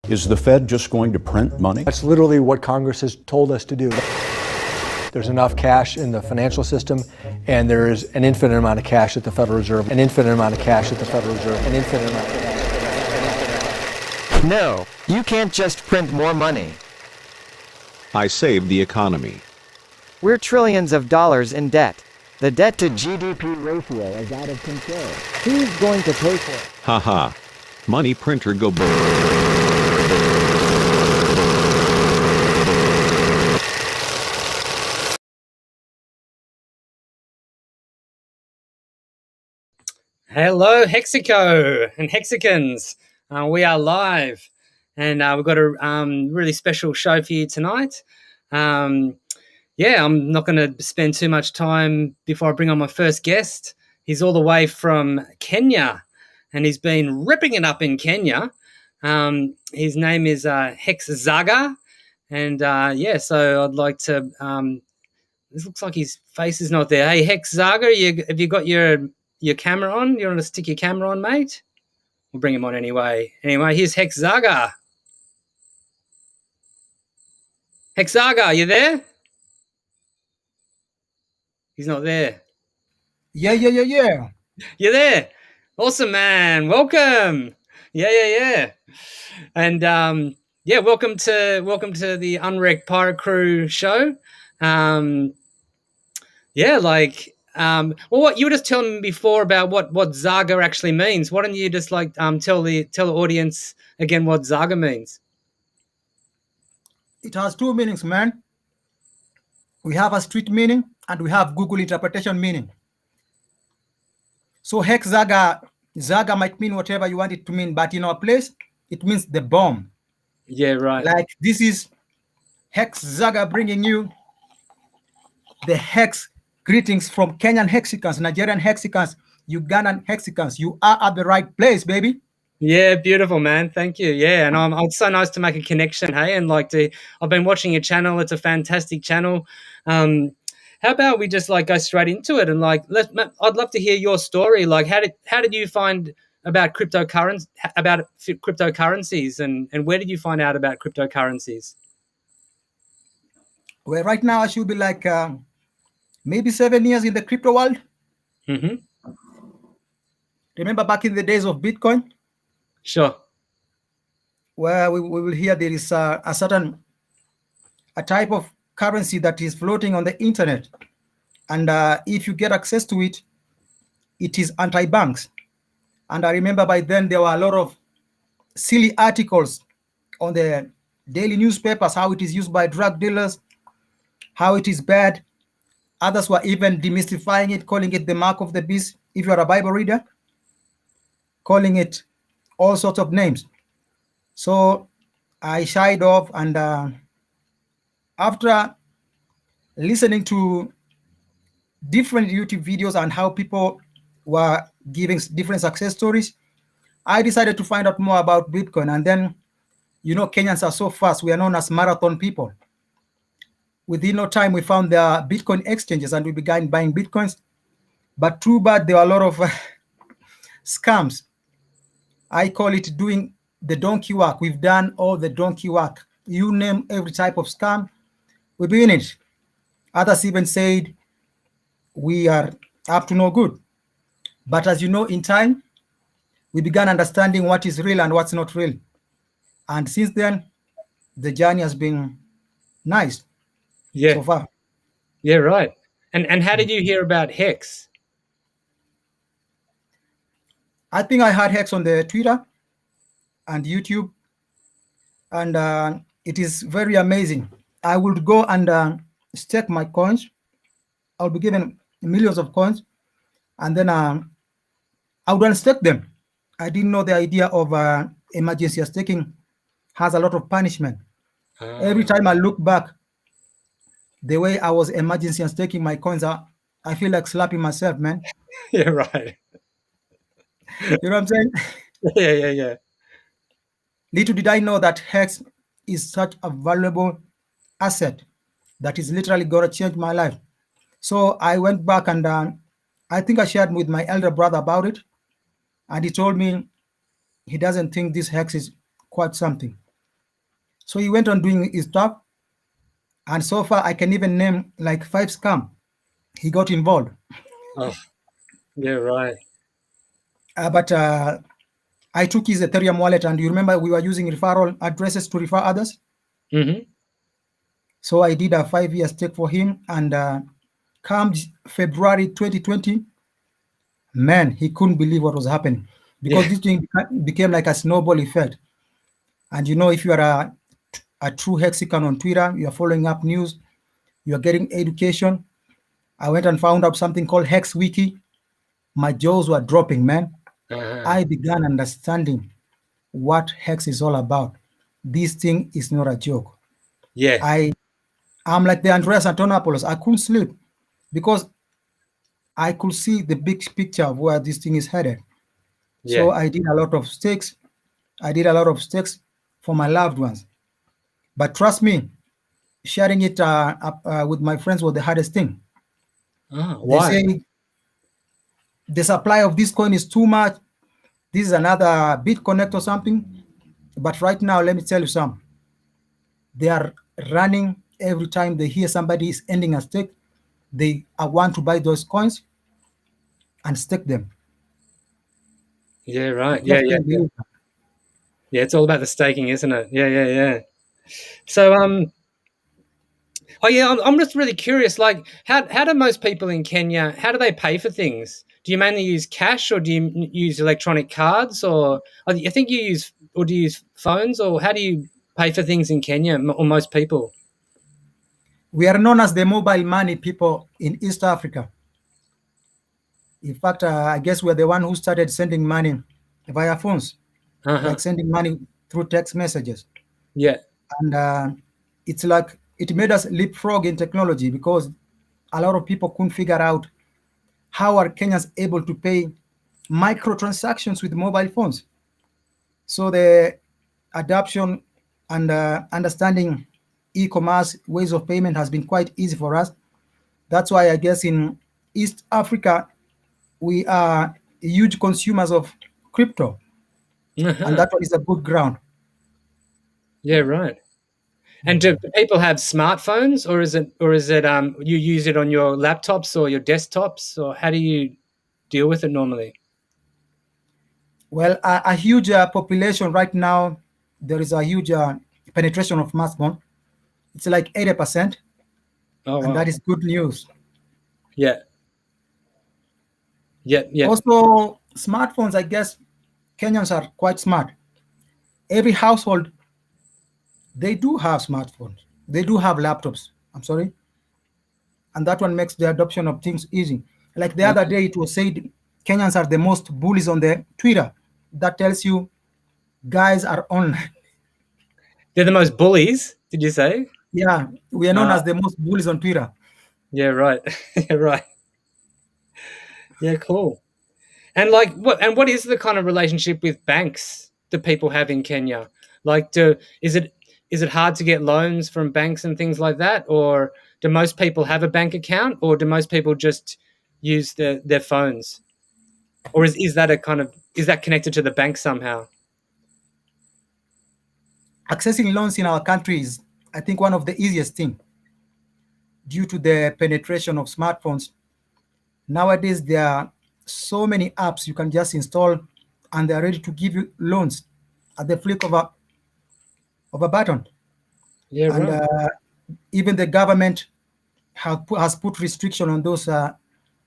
Is the Fed just going to print money? That's literally what Congress has told us to do. There's enough cash in the financial system, and there is an infinite amount of cash at the Federal Reserve, an infinite amount of cash at the Federal Reserve, an infinite amount of cash. No, you can't just print more money. I saved the economy. We're trillions of dollars in debt. The debt to GDP ratio is out of control. Who's going to pay for it? Haha. Money printer go brrrr. Hello, Hexico and Hexicans. We are live, and we've got a really special show for you tonight. I'm not going to spend too much time before I bring on my first guest. He's all the way from Kenya, and he's been ripping it up in Kenya. His name is HexZaggah, and so I'd like to. This looks like his face is not there. Hey, HexZaggah, have you got your camera on? You want to stick your camera on, mate? We'll bring him on anyway. Anyway, here's HexZaggah. HexZaggah, you there? He's not there. Yeah. You're there. Awesome, man. Welcome. Yeah. And welcome to the Unwrecked Pirate Crew show. What you were just telling me before about what Zaggah actually means. Why don't you just tell the audience again what Zaggah means? It has two meanings, man. We have a street meaning and we have Google interpretation meaning. So Zaggah might mean whatever you want it to mean, but in our place, it means the bomb. Yeah, right. Like this is HexZaggah bringing you the Hex greetings from Kenyan Hexicans, Nigerian Hexicans, Ugandan Hexicans. You are at the right place, baby. Yeah, beautiful, man. Thank you. Yeah, and it's so nice to make a connection, hey, and I've been watching your channel. It's a fantastic channel. How about we just go straight into it and I'd love to hear your story. How did you find about cryptocurrencies and where did you find out about cryptocurrencies? Well, right now I should be maybe 7 years in the crypto world. Mm-hmm. Remember back in the days of Bitcoin? Sure. Where we will hear there is a type of currency that is floating on the internet. And if you get access to it, it is anti-banks. And I remember by then there were a lot of silly articles on the daily newspapers, how it is used by drug dealers, how it is bad. Others were even demystifying it, calling it the mark of the beast. If you are a Bible reader, calling it all sorts of names. So I shied off, and after listening to different YouTube videos and how people were giving different success stories, I decided to find out more about Bitcoin. And then, Kenyans are so fast. We are known as marathon people. Within no time, we found the Bitcoin exchanges and we began buying Bitcoins. But too bad, there were a lot of scams. I call it doing the donkey work. We've done all the donkey work. You name every type of scam, we've been in it. Others even said we are up to no good. But as you know, in time, we began understanding what is real and what's not real. And since then, the journey has been nice. Yeah. So far. Yeah, right. And how did you hear about Hex? I think I had Hex on the Twitter and YouTube, and it is very amazing. I would go and stake my coins. I'll be given millions of coins, and then I would unstake them. I didn't know the idea of emergency staking has a lot of punishment. Every time I look back, the way I was emergency staking my coins, I feel like slapping myself, man. Yeah, right. You know what I'm saying? Yeah. Little did I know that Hex is such a valuable asset that is literally going to change my life. So I went back and I think I shared with my elder brother about it. And he told me he doesn't think this hex is quite something. So he went on doing his stuff, and so far I can even name like 5 scam he got involved. Oh, yeah, right. But I took his Ethereum wallet, and you remember we were using referral addresses to refer others. Mm-hmm. So I did a 5-year stake for him, and come February 2020, man, he couldn't believe what was happening, because this thing became like a snowball effect. And you know, if you are a true Hexican on Twitter, you are following up news, you are getting education. I went and found out something called Hex.wiki. My jaws were dropping, man. I began understanding what Hex is all about. This thing is not a joke. Yeah. I'm like the Andreas Antonopoulos. I couldn't sleep because I could see the big picture of where this thing is headed. Yeah. So I did a lot of stakes. I did a lot of stakes for my loved ones. But trust me, sharing it with my friends was the hardest thing. Why? They say the supply of this coin is too much. This is another BitConnect or something. But right now, let me tell you something. They are running every time they hear somebody is ending a stake. They want to buy those coins and stake them. Yeah, right. Just Yeah, yeah, can't yeah. believe that. Yeah, it's all about the staking, isn't it? Yeah, yeah, yeah. So, oh yeah, I'm just really curious. Like, how do most people in Kenya, how do they pay for things? Do you mainly use cash, or do you use electronic cards, or I think you use, or do you use phones, or how do you pay for things in Kenya, or most people? We are known as the mobile money people in East Africa. In fact, I guess we're the one who started sending money via phones, like sending money through text messages. Yeah. And it's like it made us leapfrog in technology, because a lot of people couldn't figure out how are Kenyans able to pay microtransactions with mobile phones. So the adoption and understanding e-commerce ways of payment has been quite easy for us. That's why I guess in East Africa, we are huge consumers of crypto, and that one is a good ground. Yeah, right. And do people have smartphones, or is it you use it on your laptops or your desktops, or how do you deal with it normally? Well, a huge population right now, there is a huge penetration of smartphone. It's like 80%, Oh, and wow. that is good news. Yeah. Yeah, yeah. Also, smartphones, I guess Kenyans are quite smart. Every household, they do have smartphones. They do have laptops. I'm sorry. And that one makes the adoption of things easy. Like the other day, it was said Kenyans are the most bullies on the Twitter. That tells you guys are online. They're the most bullies, did you say? Yeah, we are known as the most bullies on Twitter. Yeah, right. Yeah, right. Yeah, cool. And like what is the kind of relationship with banks that people have in Kenya? Like is it hard to get loans from banks and things like that, or do most people have a bank account, or do most people just use their phones? Or is that is that connected to the bank somehow? Accessing loans in our country is, I think, one of the easiest thing due to the penetration of smartphones. Nowadays, there are so many apps you can just install, and they're ready to give you loans at the flick of a button. Yeah, And right. even the government has put restriction on those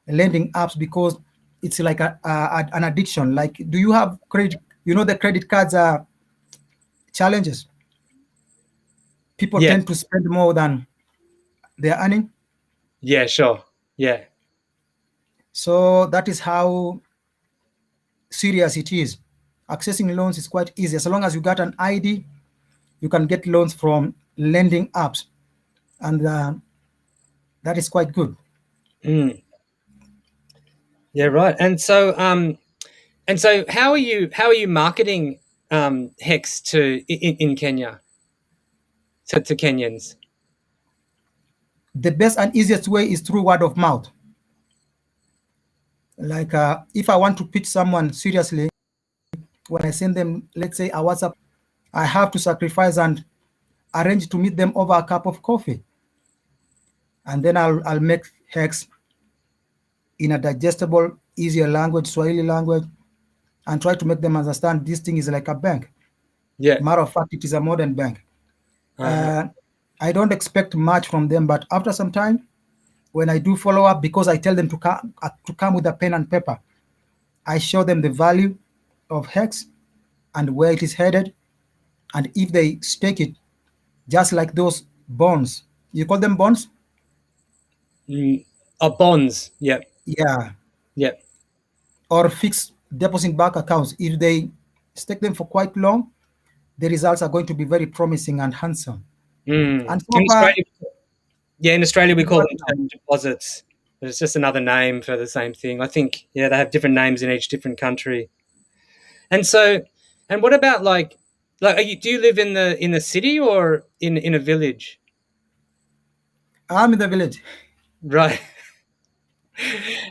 lending apps, because it's like an addiction. Like, do you have credit? You know, the credit cards are challenges. People Yeah. tend to spend more than they're earning. Yeah, sure. Yeah. So that is how serious it is. Accessing loans is quite easy. As long as you got an ID, you can get loans from lending apps, and that is quite good. Mm. Yeah, right. And so how are you marketing Hex in Kenya to Kenyans? The best and easiest way is through word of mouth. Like if I want to pitch someone seriously, when I send them, let's say, a WhatsApp, I have to sacrifice and arrange to meet them over a cup of coffee. And then I'll make Hex in a digestible, easier language, Swahili language, and try to make them understand this thing is like a bank. Yeah. Matter of fact, it is a modern bank. Uh-huh. I don't expect much from them, but after some time, when I do follow up, because I tell them to come with a pen and paper, I show them the value of Hex and where it is headed. And if they stake it, just like those bonds, you call them bonds? Bonds. Yeah. Yeah. Yeah. Or fixed deposit bank accounts. If they stake them for quite long, the results are going to be very promising and handsome. And so far, In Australia we call them right term deposits. But it's just another name for the same thing. I think, they have different names in each different country. And so, and what about do you live in the city or in a village? I'm in the village. Right.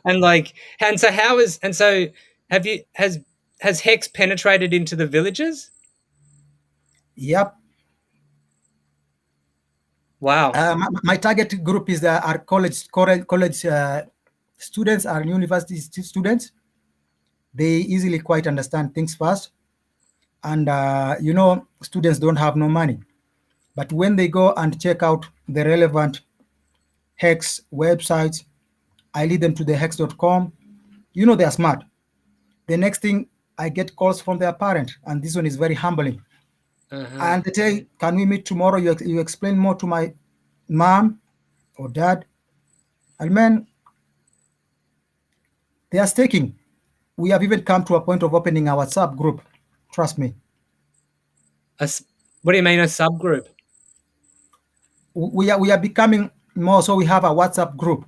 And so has Hex penetrated into the villages? Yep. Wow. My target group is our college students, our university students. They easily quite understand things fast. And, students don't have no money. But when they go and check out the relevant Hex websites, I lead them to the hex.com. They are smart. The next thing, I get calls from their parent, and this one is very humbling. And they say, can we meet tomorrow? You explain more to my mom or dad. And man, they are staking. We have even come to a point of opening our WhatsApp group. Trust me. What do you mean, a subgroup? We are becoming more. So we have a WhatsApp group.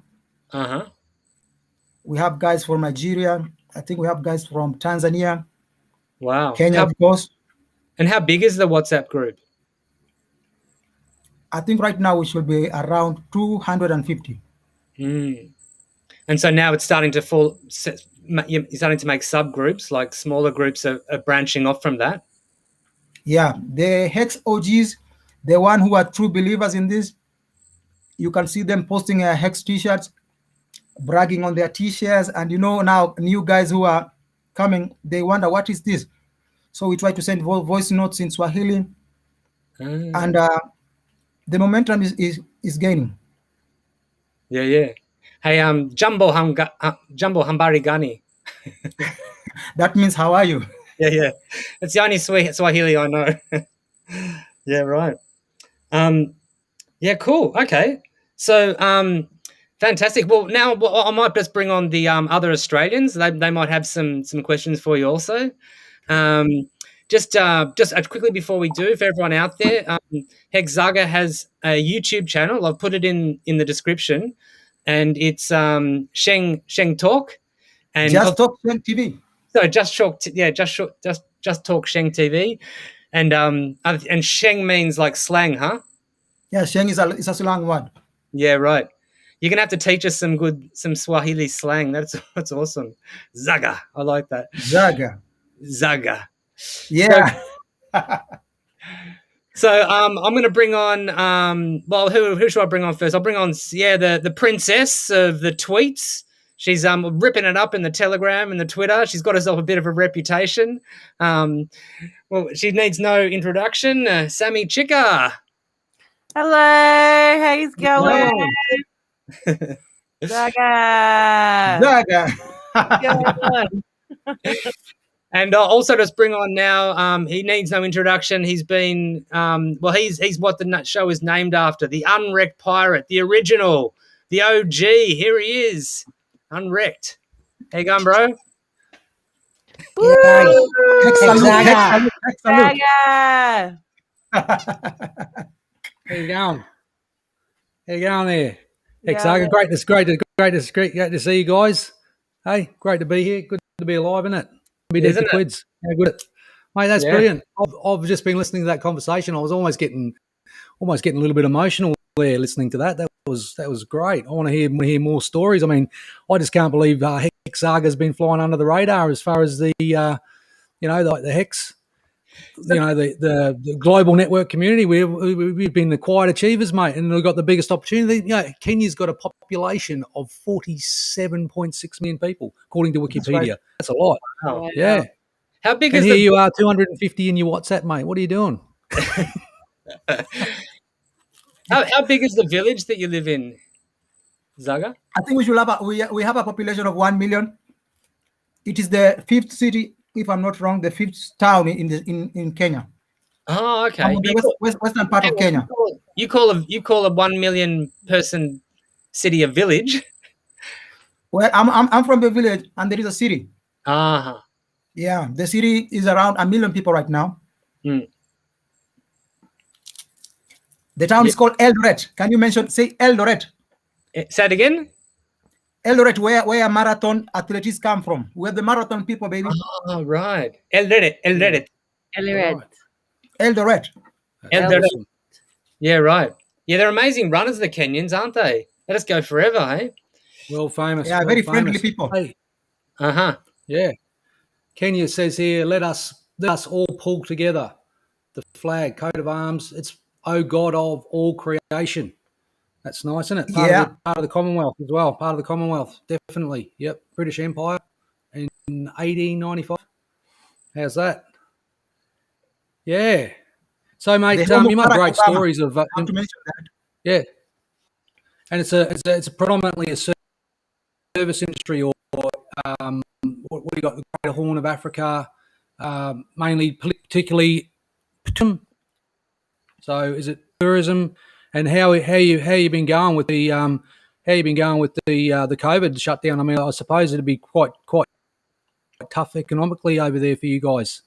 We have guys from Nigeria. I think we have guys from Tanzania. Wow. Kenya, of course. And how big is the WhatsApp group? I think right now we should be around 250. And so now it's starting to you're starting to make subgroups, like smaller groups are branching off from that. Yeah, the Hex OGs, the one who are true believers in this, you can see them posting Hex t-shirts, bragging on their t-shirts, and now new guys who are coming, they wonder what is this. So we try to send voice notes in Swahili, and the momentum is gaining. Yeah. Hey, Jumbo Hambari Gani. That means how are you? Yeah. It's the only Swahili I know. Yeah, right. Yeah, cool. Okay. So, fantastic. Well, now I might just bring on the other Australians. They might have some questions for you also. Just quickly before we do, for everyone out there, HexZaggah has a YouTube channel. I've put it in the description, and it's Sheng Talk, and Just Talk Sheng TV. So just Talk Sheng TV, and Sheng means like slang, huh? Yeah, Sheng is a slang word. Yeah, right. You're gonna have to teach us some Swahili slang. That's awesome. Zaga, I like that. Zaga. Yeah. So I'm going to bring on. Who should I bring on first? I'll bring on the princess of the tweets. She's ripping it up in the Telegram and the Twitter. She's got herself a bit of a reputation. She needs no introduction. Sammy Chica. Hello, how's it going? Zaga. And also just bring on now, he needs no introduction. He's been, he's what the show is named after, the Unwrecked Pirate, the original, the OG. Here he is, Unwrecked. How you going, bro? HexZaggah. How you going? How you going there? HexZaggah, great to see you guys. Hey, great to be here. Good to be alive, isn't it? Be dead for quids. How good, mate. That's brilliant. I've just been listening to that conversation. I was almost getting a little bit emotional there listening to that. That was great. I want to hear more stories. I mean, I just can't believe HexZaggah's been flying under the radar as far as the like the Hex, the global network community. We've been the quiet achievers, mate, and we've got the biggest opportunity. Kenya's got a population of 47.6 million people, according to Wikipedia. That's a lot. Wow. Yeah. How big And is here the you are, 250 in your WhatsApp, mate. What are you doing? how big is the village that you live in, Zaga? I think we should have we have a population of 1 million. It is the fifth city, if I'm not wrong, the fifth town in Kenya. Oh, okay. The western part of Kenya. You call a 1 million person city a village? Well, I'm from the village, and there is a city. Uh-huh. Yeah, the city is around 1 million people right now. Mm. The town is called Eldoret. Can you say Eldoret? Say it again? Eldoret, where marathon athletes come from. We're the marathon people, baby. Oh, right. Eldoret. Eldoret. Eldoret. Awesome. Yeah, right. Yeah, they're amazing runners, the Kenyans, aren't they? Let us go forever, hey? Well famous. Yeah, very friendly people. Hey, Uh-huh. yeah. Kenya says here, let us all pull together the flag, coat of arms. It's, O God of all creation. That's nice, isn't it? Part of the Commonwealth as well. Part of the Commonwealth, definitely. Yep. British Empire in 1895. How's that? Yeah. So, mate, you made great stories of. I have to mention that. Yeah. And it's a predominantly a service industry, or what do you got? The Greater Horn of Africa, mainly, particularly. So, is it tourism? And how you been going with the the COVID shutdown? I mean, I suppose it'd be quite tough economically over there for you guys.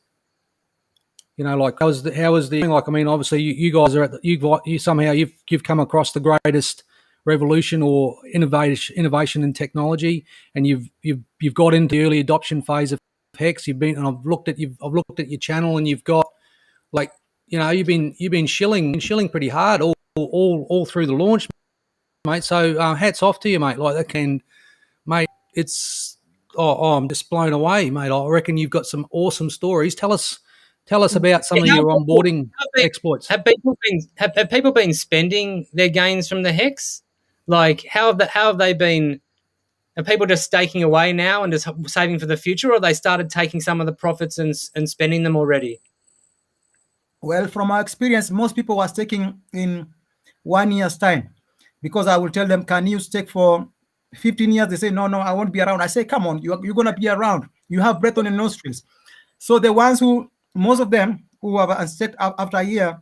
Like how was the like? I mean, obviously you guys are you've come across the greatest revolution or innovation in technology, and you've got into the early adoption phase of Hex. I've looked at your channel, and you've got you've been shilling pretty hard all through the launch, mate. So hats off to you, mate. Like that mate. It's I'm just blown away, mate. I reckon you've got some awesome stories. Tell us about some of your onboarding exploits. Have people been spending their gains from the Hex? Like how have they been? Are people just staking away now and just saving for the future, or they started taking some of the profits and spending them already? Well, from our experience, most people were staking in 1 year's time, because I will tell them, can you stake for 15 years? They say, no, I won't be around. I say, come on, you're going to be around. You have breath on your nostrils. So the ones most of them who have staked after a year,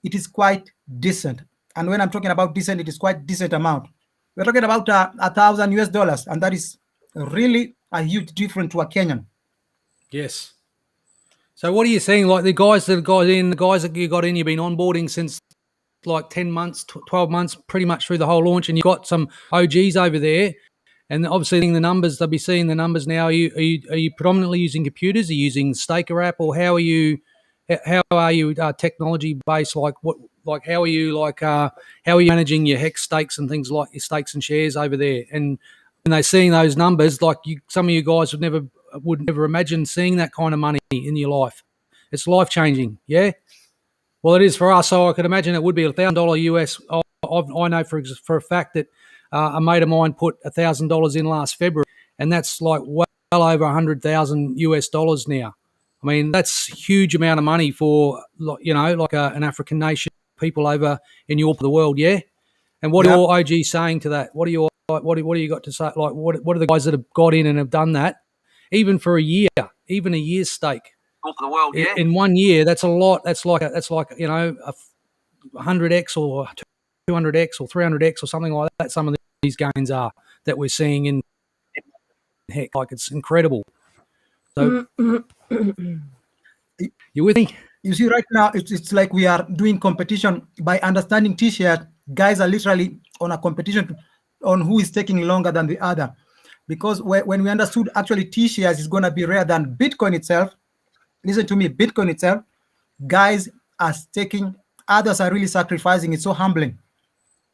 it is quite decent. And when I'm talking about decent, it is quite decent amount. We're talking about $1,000 US, and that is really a huge difference to a Kenyan. Yes. So what are you seeing? Like the guys that you got in, you've been onboarding since like 10 months, 12 months, pretty much through the whole launch, and you've got some OGs over there, and obviously the numbers, they'll be seeing the numbers now. Are you predominantly using computers? Are you using Staker app, or how are you technology based? How are you managing your Hex stakes and things like your stakes and shares over there? And when they're seeing those numbers, some of you guys would never imagine seeing that kind of money in your life. It's life changing, yeah. Well, it is for us. So I could imagine it would be $1,000 US. I know for a fact that a mate of mine put $1,000 in last February, and that's like well over $100,000 US now. I mean, that's a huge amount of money for an African nation, people over in your part of the world, yeah. And what are your OGs saying to that? What do you got to say? Like, what are the guys that have got in and have done that, even for a year, even a year's stake? For the world, yeah. In 1 year, that's a lot. That's like a 100x or 200x or 300x or something like that. Some of these gains are that we're seeing in Hex. Like, it's incredible. So, you with me? You see, right now it's like we are doing competition by understanding T-shirt. Guys are literally on a competition on who is taking longer than the other, because when we understood actually T-shares is going to be rare than Bitcoin itself. Listen to me, Bitcoin itself, guys are staking, others are really sacrificing. It's so humbling.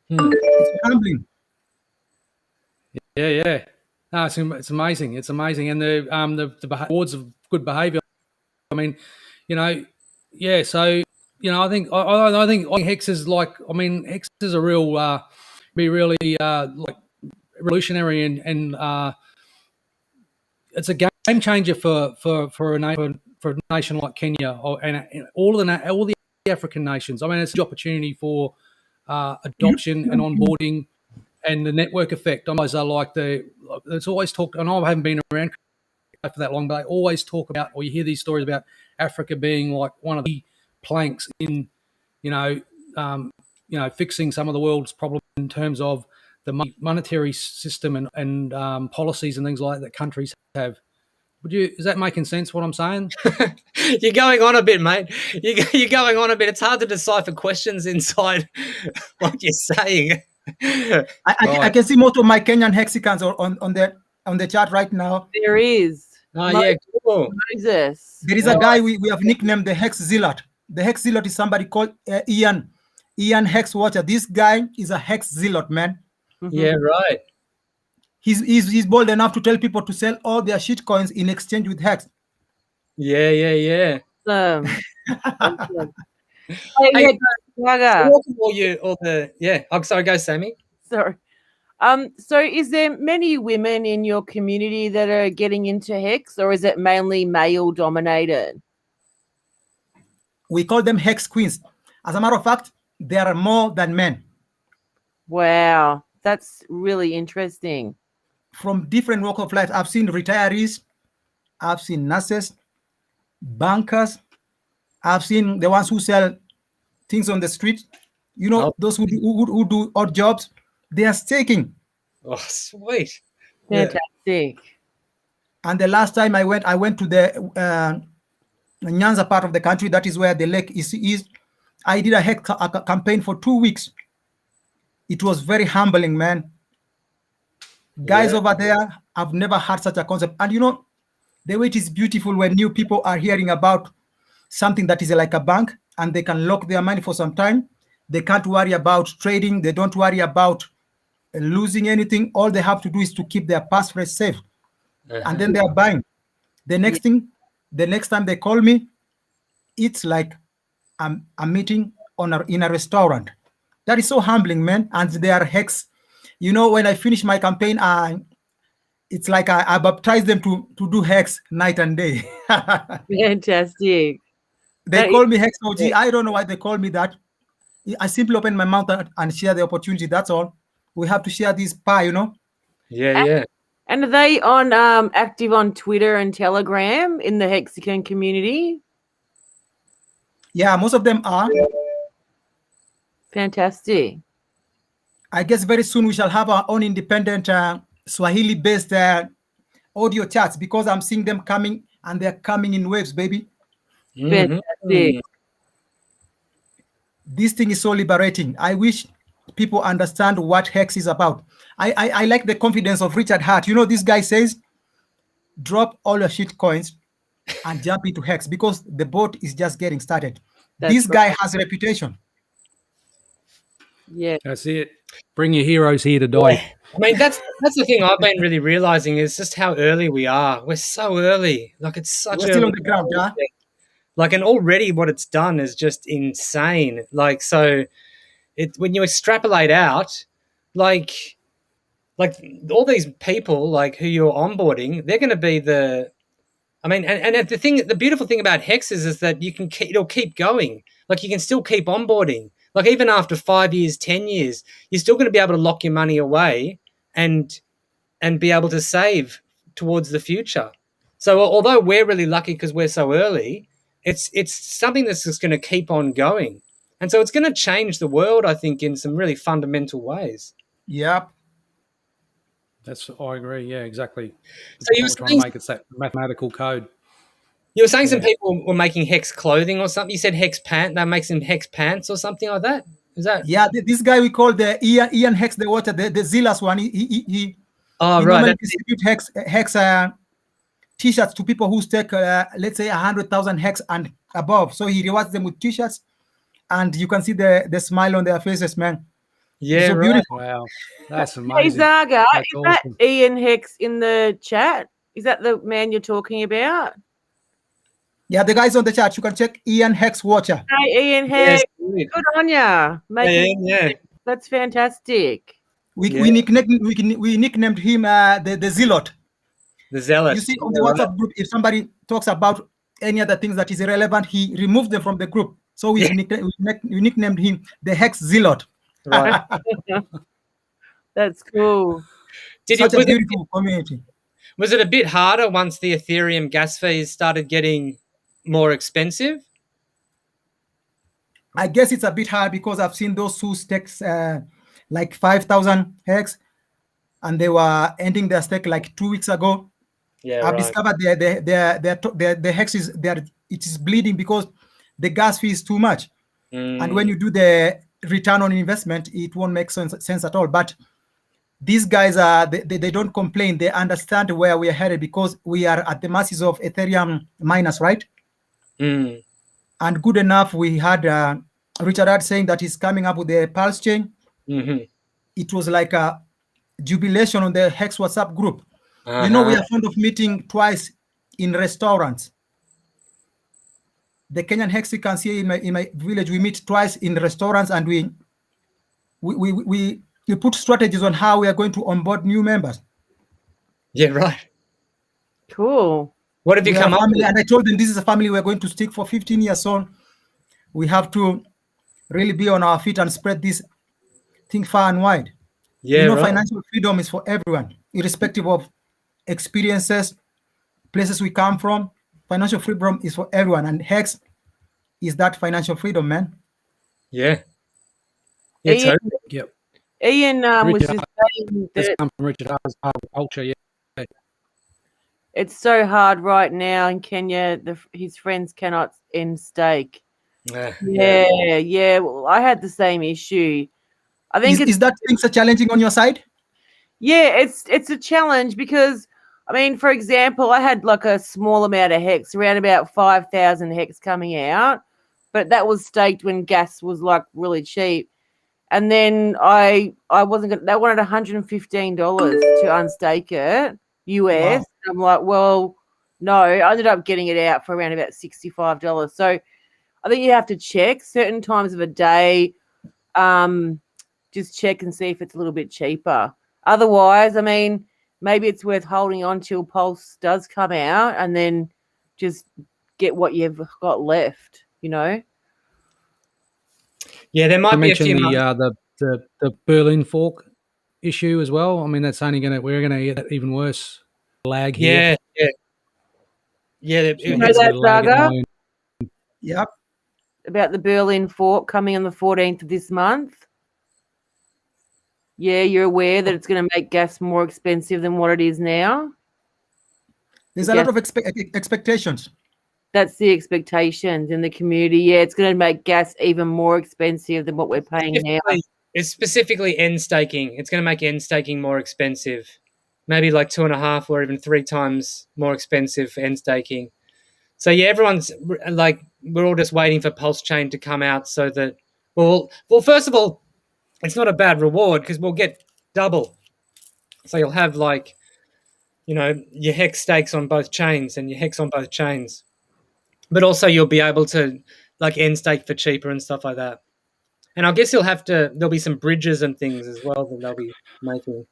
It's humbling. Yeah. No, it's amazing. It's amazing. And the awards of good behavior I mean, you know, yeah. So you know, I think Hex is like, I mean, Hex is a real, be really like revolutionary and it's a game changer for a nation like Kenya and all the African nations. I mean, it's an opportunity for adoption and onboarding and the network effect. Almost are like it's always talked, and I haven't been around for that long, but they always talk about, or you hear these stories about Africa being like one of the planks in, you know, fixing some of the world's problems in terms of the monetary system and policies and things like that countries have. Is that making sense what I'm saying? You're going on a bit, mate. You're going on a bit. It's hard to decipher questions inside what you're saying. I can see most of my Kenyan Hexicans on the chat right now. There is. Oh, yeah, cool. Moses. There is a guy we have nicknamed the Hex Zealot. The Hex Zealot is somebody called Ian Hex Watcher. This guy is a Hex Zealot, man. Yeah, right. He's bold enough to tell people to sell all their shit coins in exchange with Hex. Yeah. Awesome. Hey, HexZaggah. I'm sorry, go, Sammy. Sorry. So is there many women in your community that are getting into Hex, or is it mainly male dominated? We call them Hex Queens. As a matter of fact, there are more than men. Wow, that's really interesting. From different walks of life. I've seen retirees, I've seen nurses, bankers, I've seen the ones who sell things on the street. You know, those who do odd jobs, they are staking. Oh, sweet. Fantastic. Yeah. And the last time I went to the Nyanza part of the country, that is where the lake is. I did a campaign for 2 weeks. It was very humbling, man. Guys over there, I've never had such a concept. And you know, the way it is beautiful when new people are hearing about something that is like a bank and they can lock their money for some time. They can't worry about trading. They don't worry about losing anything. All they have to do is to keep their passphrase safe. And then they are buying. The next time they call me, it's like I'm meeting in a restaurant. That is so humbling, man. And they are Hex. You know, when I finish my campaign, it's like I baptize them to do Hex night and day. Fantastic. They call me Hex OG. I don't know why they call me that. I simply open my mouth and share the opportunity. That's all. We have to share this pie, you know? Yeah. And are they on active on Twitter and Telegram in the Hexican community? Yeah, most of them are. Fantastic. I guess very soon we shall have our own independent Swahili-based audio chats because I'm seeing them coming and they're coming in waves, baby. Fantastic. This thing is so liberating. I wish people understand what Hex is about. I like the confidence of Richard Hart. You know, this guy says, drop all your shit coins and jump into Hex because the boat is just getting started. This guy has a reputation. Yeah. That's it. Bring your heroes here to die. I mean, that's the thing I've been really realizing is just how early we are. We're so early. Like, it's such We're still on the ground, yeah? Like, and already what it's done is just insane. Like, so when you extrapolate out, like all these people, like, who you're onboarding, they're going to be the beautiful thing about Hex is that it'll keep going. Like, you can still keep onboarding. Like, even after 5 years, 10 years, you're still going to be able to lock your money away and be able to save towards the future. So although we're really lucky because we're so early, it's something that's just going to keep on going. And so it's going to change the world, I think, in some really fundamental ways. Yep. I agree. Yeah, exactly. So you were trying to make it that mathematical code. You were saying some people were making Hex clothing or something. You said Hex pant. They make some Hex pants or something like that. Is that? Yeah, this guy we call the Ian Hex the Water, the zealous one. He normally distribute Hex t-shirts to people who stake, let's say 100,000 Hex and above. So he rewards them with t-shirts, and you can see the smile on their faces, man. Yeah, so beautiful. Wow, that's amazing. HexZaggah, that's is awesome. that Ian Hex in the chat? Is that the man you're talking about? Yeah, the guys on the chat, you can check Ian Hex Watcher. Hey, Ian Yes, Hex. Good on ya. yeah. That's fantastic. We Yeah. we nicknamed him the Zealot. The zealot. You see, on Yeah, the right. WhatsApp group, if somebody talks about any other things that is irrelevant, he removes them from the group. So we nicknamed him the Hex Zealot. Right. That's cool. Such a beautiful community. Was it a bit harder once the Ethereum gas fees started getting more expensive? I guess it's a bit hard because I've seen those who stakes like 5,000 hex, and they were ending their stake like 2 weeks ago. Yeah, I've right. discovered the hex is there. It is bleeding because the gas fee is too much, and when you do the return on investment, it won't make sense at all. But these guys are they don't complain. They understand where we are headed because we are at the masses of Ethereum miners, right? And good enough, we had Richard Hart saying that he's coming up with the Pulse chain. It was like a jubilation on the Hex WhatsApp group. You know, we are fond of meeting twice in restaurants. The Kenyan Hexicans here in my village, we meet twice in restaurants, and we put strategies on how we are going to onboard new members. Yeah, right. Cool. What have you come up with? And I told them this is a family we're going to stick for 15 years. So we have to really be on our feet and spread this thing far and wide. Yeah, you know, right. Financial freedom is for everyone, irrespective of experiences, places we come from. Financial freedom is for everyone, and Hex is that financial freedom, man. Yeah. Ian, Yep. Ian was Richard just saying That's that come from Richard Hart's part of the culture. Yeah. it's so hard right now in Kenya. His friends cannot end stake. Yeah. Well, I had the same issue. I think is that thing so challenging on your side? Yeah, it's a challenge because, I mean, for example, I had like a small amount of hex, around about 5,000 hex coming out, but that was staked when gas was like really cheap. And then I wasn't gonna, they wanted $115 to unstake it, US. Wow. I'm like, well, no, I ended up getting it out for around about $65. So I think you have to check certain times of a day. Just check and see if it's a little bit cheaper. Otherwise, I mean, maybe it's worth holding on till Pulse does come out and then just get what you've got left, you know? Yeah, there might be a few the Berlin fork issue as well. I mean, that's only we're gonna get that even worse lag here. Yeah. You know that, Zaggah? Yep. About the Berlin fork coming on the 14th of this month? Yeah, you're aware that it's going to make gas more expensive than what it is now? There's a lot of expectations. That's the expectations in the community. Yeah, it's going to make gas even more expensive than what we're paying now. It's specifically end staking. It's going to make end staking more expensive. Maybe like 2.5 or even 3 times more expensive for end staking. So yeah, everyone's like, we're all just waiting for Pulse Chain to come out so that, well, first of all, it's not a bad reward because we'll get double. So you'll have like, you know, your hex stakes on both chains and your hex on both chains. But also you'll be able to like end stake for cheaper and stuff like that. And I guess there'll be some bridges and things as well that they'll be making.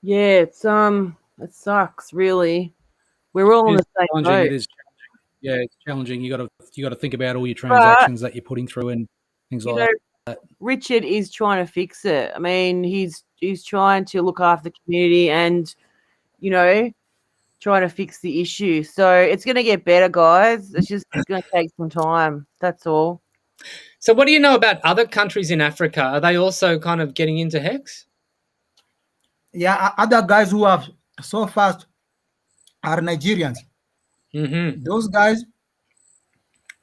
Yeah, it sucks really. We're all on the same boat. It is challenging. Yeah, it's challenging. You got to think about all your transactions that you're putting through and things like that. Richard is trying to fix it. I mean, he's trying to look after the community and, you know, trying to fix the issue. So it's going to get better, guys. It's going to take some time. That's all. So what do you know about other countries in Africa? Are they also kind of getting into Hex? Yeah, other guys who have so fast are Nigerians. Mm-hmm. Those guys,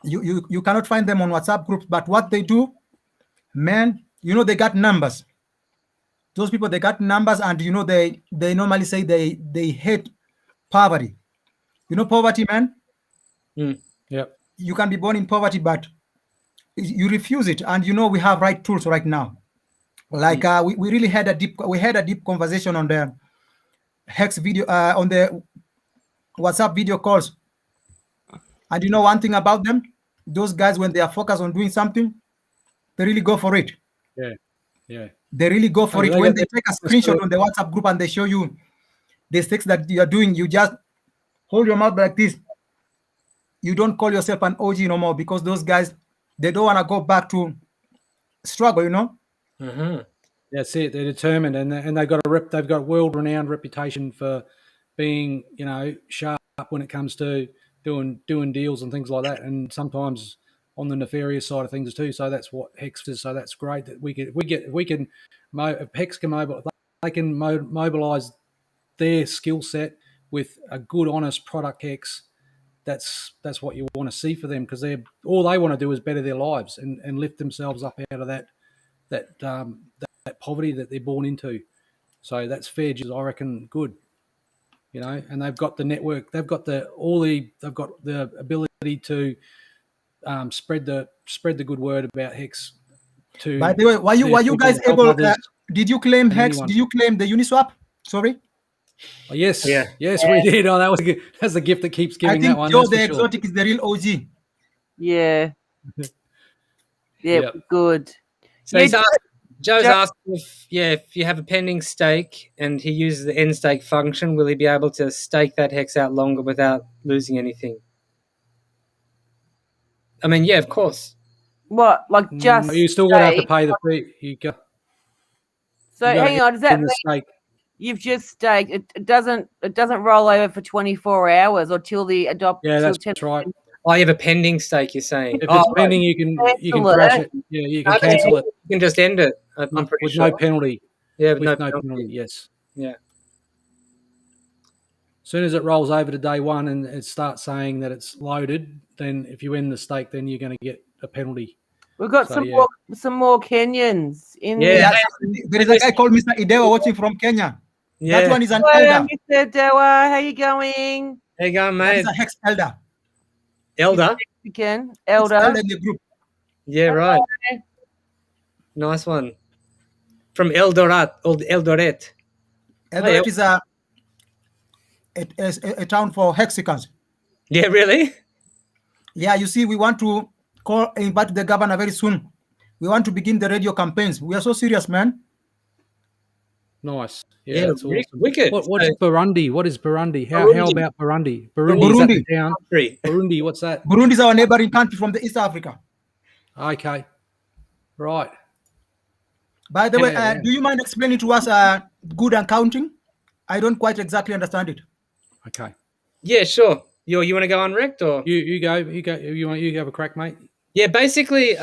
you cannot find them on WhatsApp groups, but what they do, man, you know, they got numbers. Those people, they got numbers, and you know, they normally say they hate poverty. You know, poverty, man. Yeah. You can be born in poverty, but you refuse it, and you know, we have right tools right now. Like we really had a deep conversation on the Hex video on the WhatsApp video calls. And you know one thing about them? Those guys, when they are focused on doing something, they really go for it. Yeah, yeah. They really go for Oh, it. they When got they take a screenshot on the WhatsApp group and they show you the things that you are doing, you just hold your mouth like this. You don't call yourself an OG no more, because those guys, they don't want to go back to struggle, you know? That's it. They're determined, and they've got they've got world-renowned reputation for being, sharp when it comes to doing deals and things like that, and sometimes on the nefarious side of things too. So that's what Hex is. So that's great that if Hex can they can mobilize their skill set with a good, honest product Hex. That's what you want to see for them, because all they want to do is better their lives and lift themselves up out of that poverty that they're born into. So that's fair, I reckon, good. And they've got the network, they've got the ability to spread the good word about Hex. By the way, were you guys able? Did you claim Hex? Did you claim the Uniswap? Sorry. Oh, yes, we did. Oh, that's the gift that keeps giving. I think that one. Joe the Exotic is the real OG. Yeah. Yep. Good. So Joe's asking if you have a pending stake and he uses the end stake function, will he be able to stake that Hex out longer without losing anything? I mean, yeah, of course. What, like just? You still got to have to pay the fee. So hang on, does that mean you've just staked? It doesn't roll over for 24 hours or till the adopt? Yeah, that's right. Oh, you have a pending stake, you're saying? If it's pending, you can crash it. Yeah, you can cancel it. You can just end it. I'm pretty sure. With no penalty. Yeah, with no penalty. Yes. Yeah. As soon as it rolls over to day one and it starts saying that it's loaded, then if you end the stake, then you're going to get a penalty. We've got some more Kenyans in there is a guy called Mr. Idewa watching from Kenya. Yeah. That one is an elder. Mr. Idewa, how you going? How you going, mate? That's a Hex elder. Elder? Again, elder. In the group. Yeah, right. Nice one. From Eldoret. Eldoret is a town for Hexicans. Yeah, really? Yeah, you see, we want to invite the governor very soon. We want to begin the radio campaigns. We are so serious, man. Nice. Yeah, that's awesome. Wicked. What is Burundi? What is Burundi? How about Burundi? Burundi. Burundi, what's that? Burundi is our neighboring country from the East Africa. Okay. Right. By the way, do you mind explaining to us good accounting? I don't quite exactly understand it. Okay. Yeah, sure. You want to go unwrecked or you go? You have a crack, mate. Yeah, basically,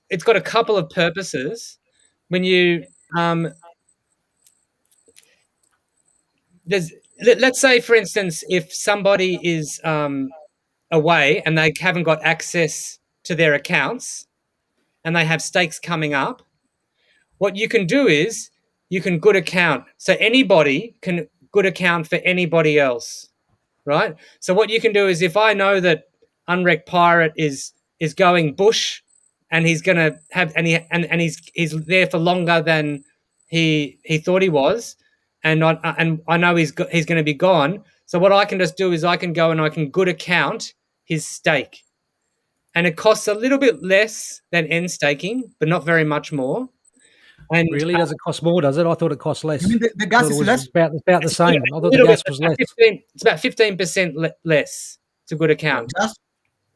it's got a couple of purposes. When you let's say, for instance, if somebody is away and they haven't got access to their accounts and they have stakes coming up, what you can do is you can good account. So anybody can good account for anybody else, right? So what you can do is, if I know that Unwrecked Pirate is going bush and he's going to have and he's there for longer than he thought he was, and I know he's going to be gone. So what I can just do is I can go and I can good account his stake, and it costs a little bit less than end staking, but not very much more. And really, does it cost more? Does it? I thought it cost less. You mean the gas is less? About the same. I thought the gas was less. It's about 15% less to good account,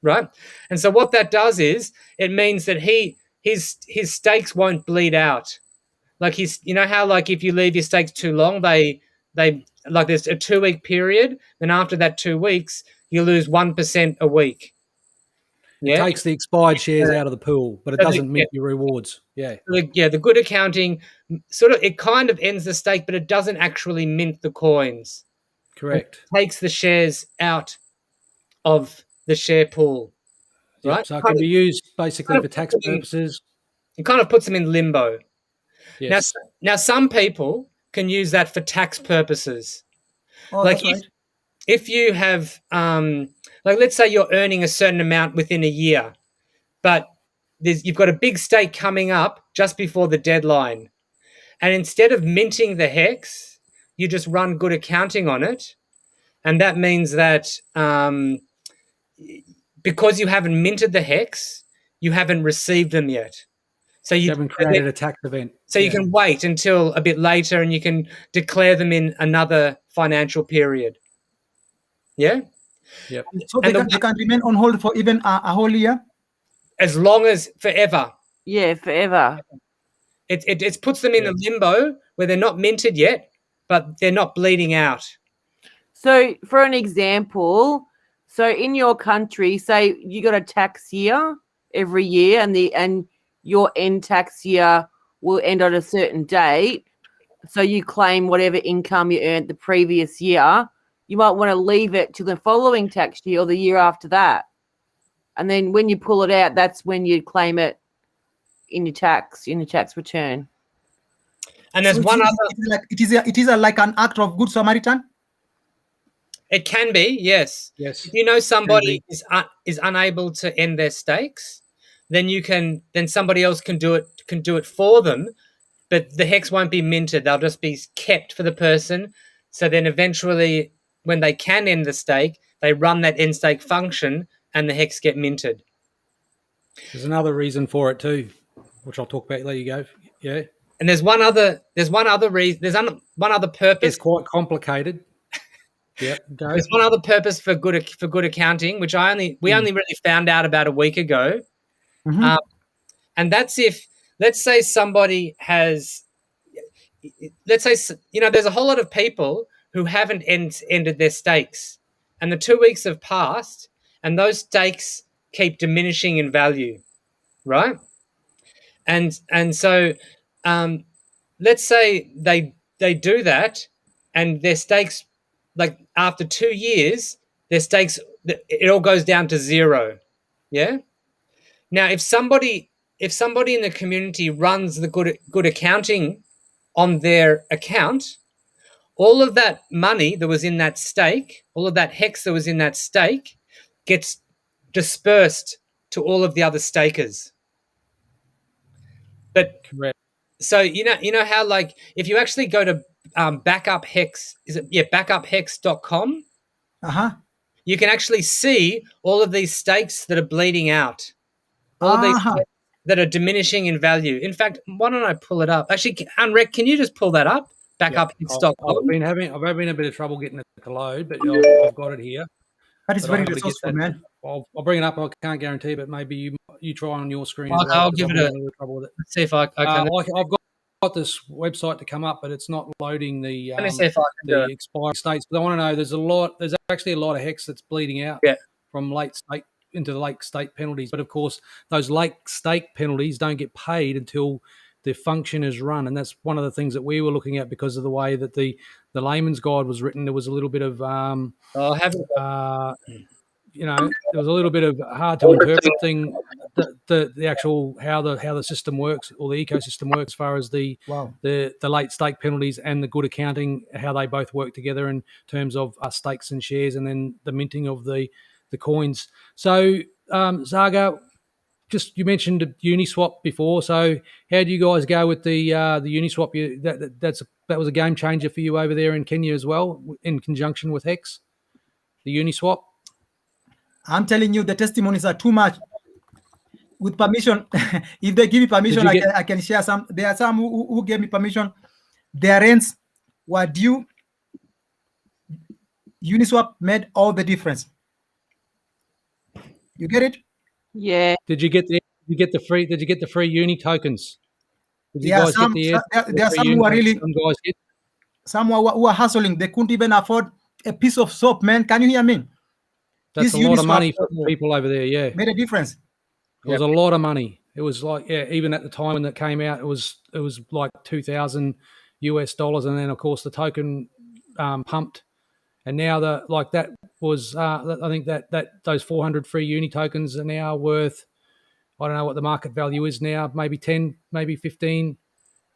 right? And so what that does is it means that his stakes won't bleed out. Like how like if you leave your stakes too long, they like there's a 2-week period. Then after that 2 weeks, you lose 1% a week. It takes the expired shares out of the pool, but it doesn't mint your rewards. Yeah. The good accounting it kind of ends the stake, but it doesn't actually mint the coins. Correct. It takes the shares out of the share pool. Right? Yep, so it can be used basically for tax purposes. It kind of puts them in limbo. Yes. Now some people can use that for tax purposes. Oh, like if you have like let's say you're earning a certain amount within a year, but you've got a big stake coming up just before the deadline. And instead of minting the Hex, you just run good accounting on it. and that means that because you haven't minted the hex, you haven't received them yet. So You haven't created a tax event. So you can wait until a bit later, and you can declare them in another financial period. Yeah. Yep. So they can remain on hold for even a whole year? As long as forever. Yeah, forever. It puts them in a limbo where they're not minted yet, but they're not bleeding out. So for an example, so in your country, say you got a tax year every year, and your end tax year will end on a certain date. So you claim whatever income you earned the previous year. You might want to leave it to the following tax year or the year after that. And then when you pull it out, that's when you claim it in your tax return. And there's so one other. It is like an act of good Samaritan. It can be, yes. Yes. If you know somebody is unable to end their stakes, then somebody else can do it for them, but the hex won't be minted. They'll just be kept for the person. So then eventually, when they can end the stake, they run that end stake function, and the hex get minted. There's another reason for it too, which I'll talk about. There you go. Yeah. And there's one other reason. There's one other purpose. It's quite complicated. Yeah. There's one other purpose for good accounting, which we only really found out about a week ago, and that's if, let's say, somebody has, let's say, there's a whole lot of people who haven't ended their stakes, and the 2 weeks have passed, and those stakes keep diminishing in value, right? And so, let's say they do that, and their stakes, like after 2 years, their stakes, it all goes down to zero. Yeah. Now, if somebody in the community runs the good accounting on their account, all of that money that was in that stake, all of that hex that was in that stake, gets dispersed to all of the other stakers. But correct. So you know how, like, if you actually go to backup hex, backup.hex.com, you can actually see all of these stakes that are bleeding out, all of these stakes that are diminishing in value. In fact, why don't I pull it up? Actually, Unrec, can you just pull that up? Backup.hex.com. I've been having a bit of trouble getting it to load, but I've got it here. That is very resourceful, man. I'll bring it up. I can't guarantee, but maybe you try on your screen. I'll give it a trouble with it. Let's see if I can. I've got this website to come up, but it's not loading the Let me see if I can do it. expiry states. But I want to know, there's actually a lot of hex that's bleeding out from late stake into the late stake penalties. But of course, those late stake penalties don't get paid until the function is run, and that's one of the things that we were looking at because of the way that the layman's guide was written. There was a little bit of there was a little bit of hard to interpret thing, the actual how the system works, or the ecosystem works, as far as the late stake penalties and the good accounting, how they both work together in terms of stakes and shares, and then the minting of the coins. So Zaggah, just you mentioned Uniswap before. So how do you guys go with the Uniswap? That was a game changer for you over there in Kenya as well, in conjunction with Hex, the Uniswap. I'm telling you, the testimonies are too much. With permission, if they give me permission, I can share some. There are some who gave me permission. Their rents were due. Uniswap made all the difference. You get it? Yeah. Did you get the free Uni tokens? Did you guys there are some who are really. Some who are hustling. They couldn't even afford a piece of soap, man. Can you hear me? That's a lot of money for people over there. Yeah, made a difference. It was a lot of money. It was like, even at the time when it came out, it was like $2,000 US, and then of course the token pumped, and now that was I think that those 400 free Uni tokens are now worth, I don't know what the market value is now, maybe 10, maybe 15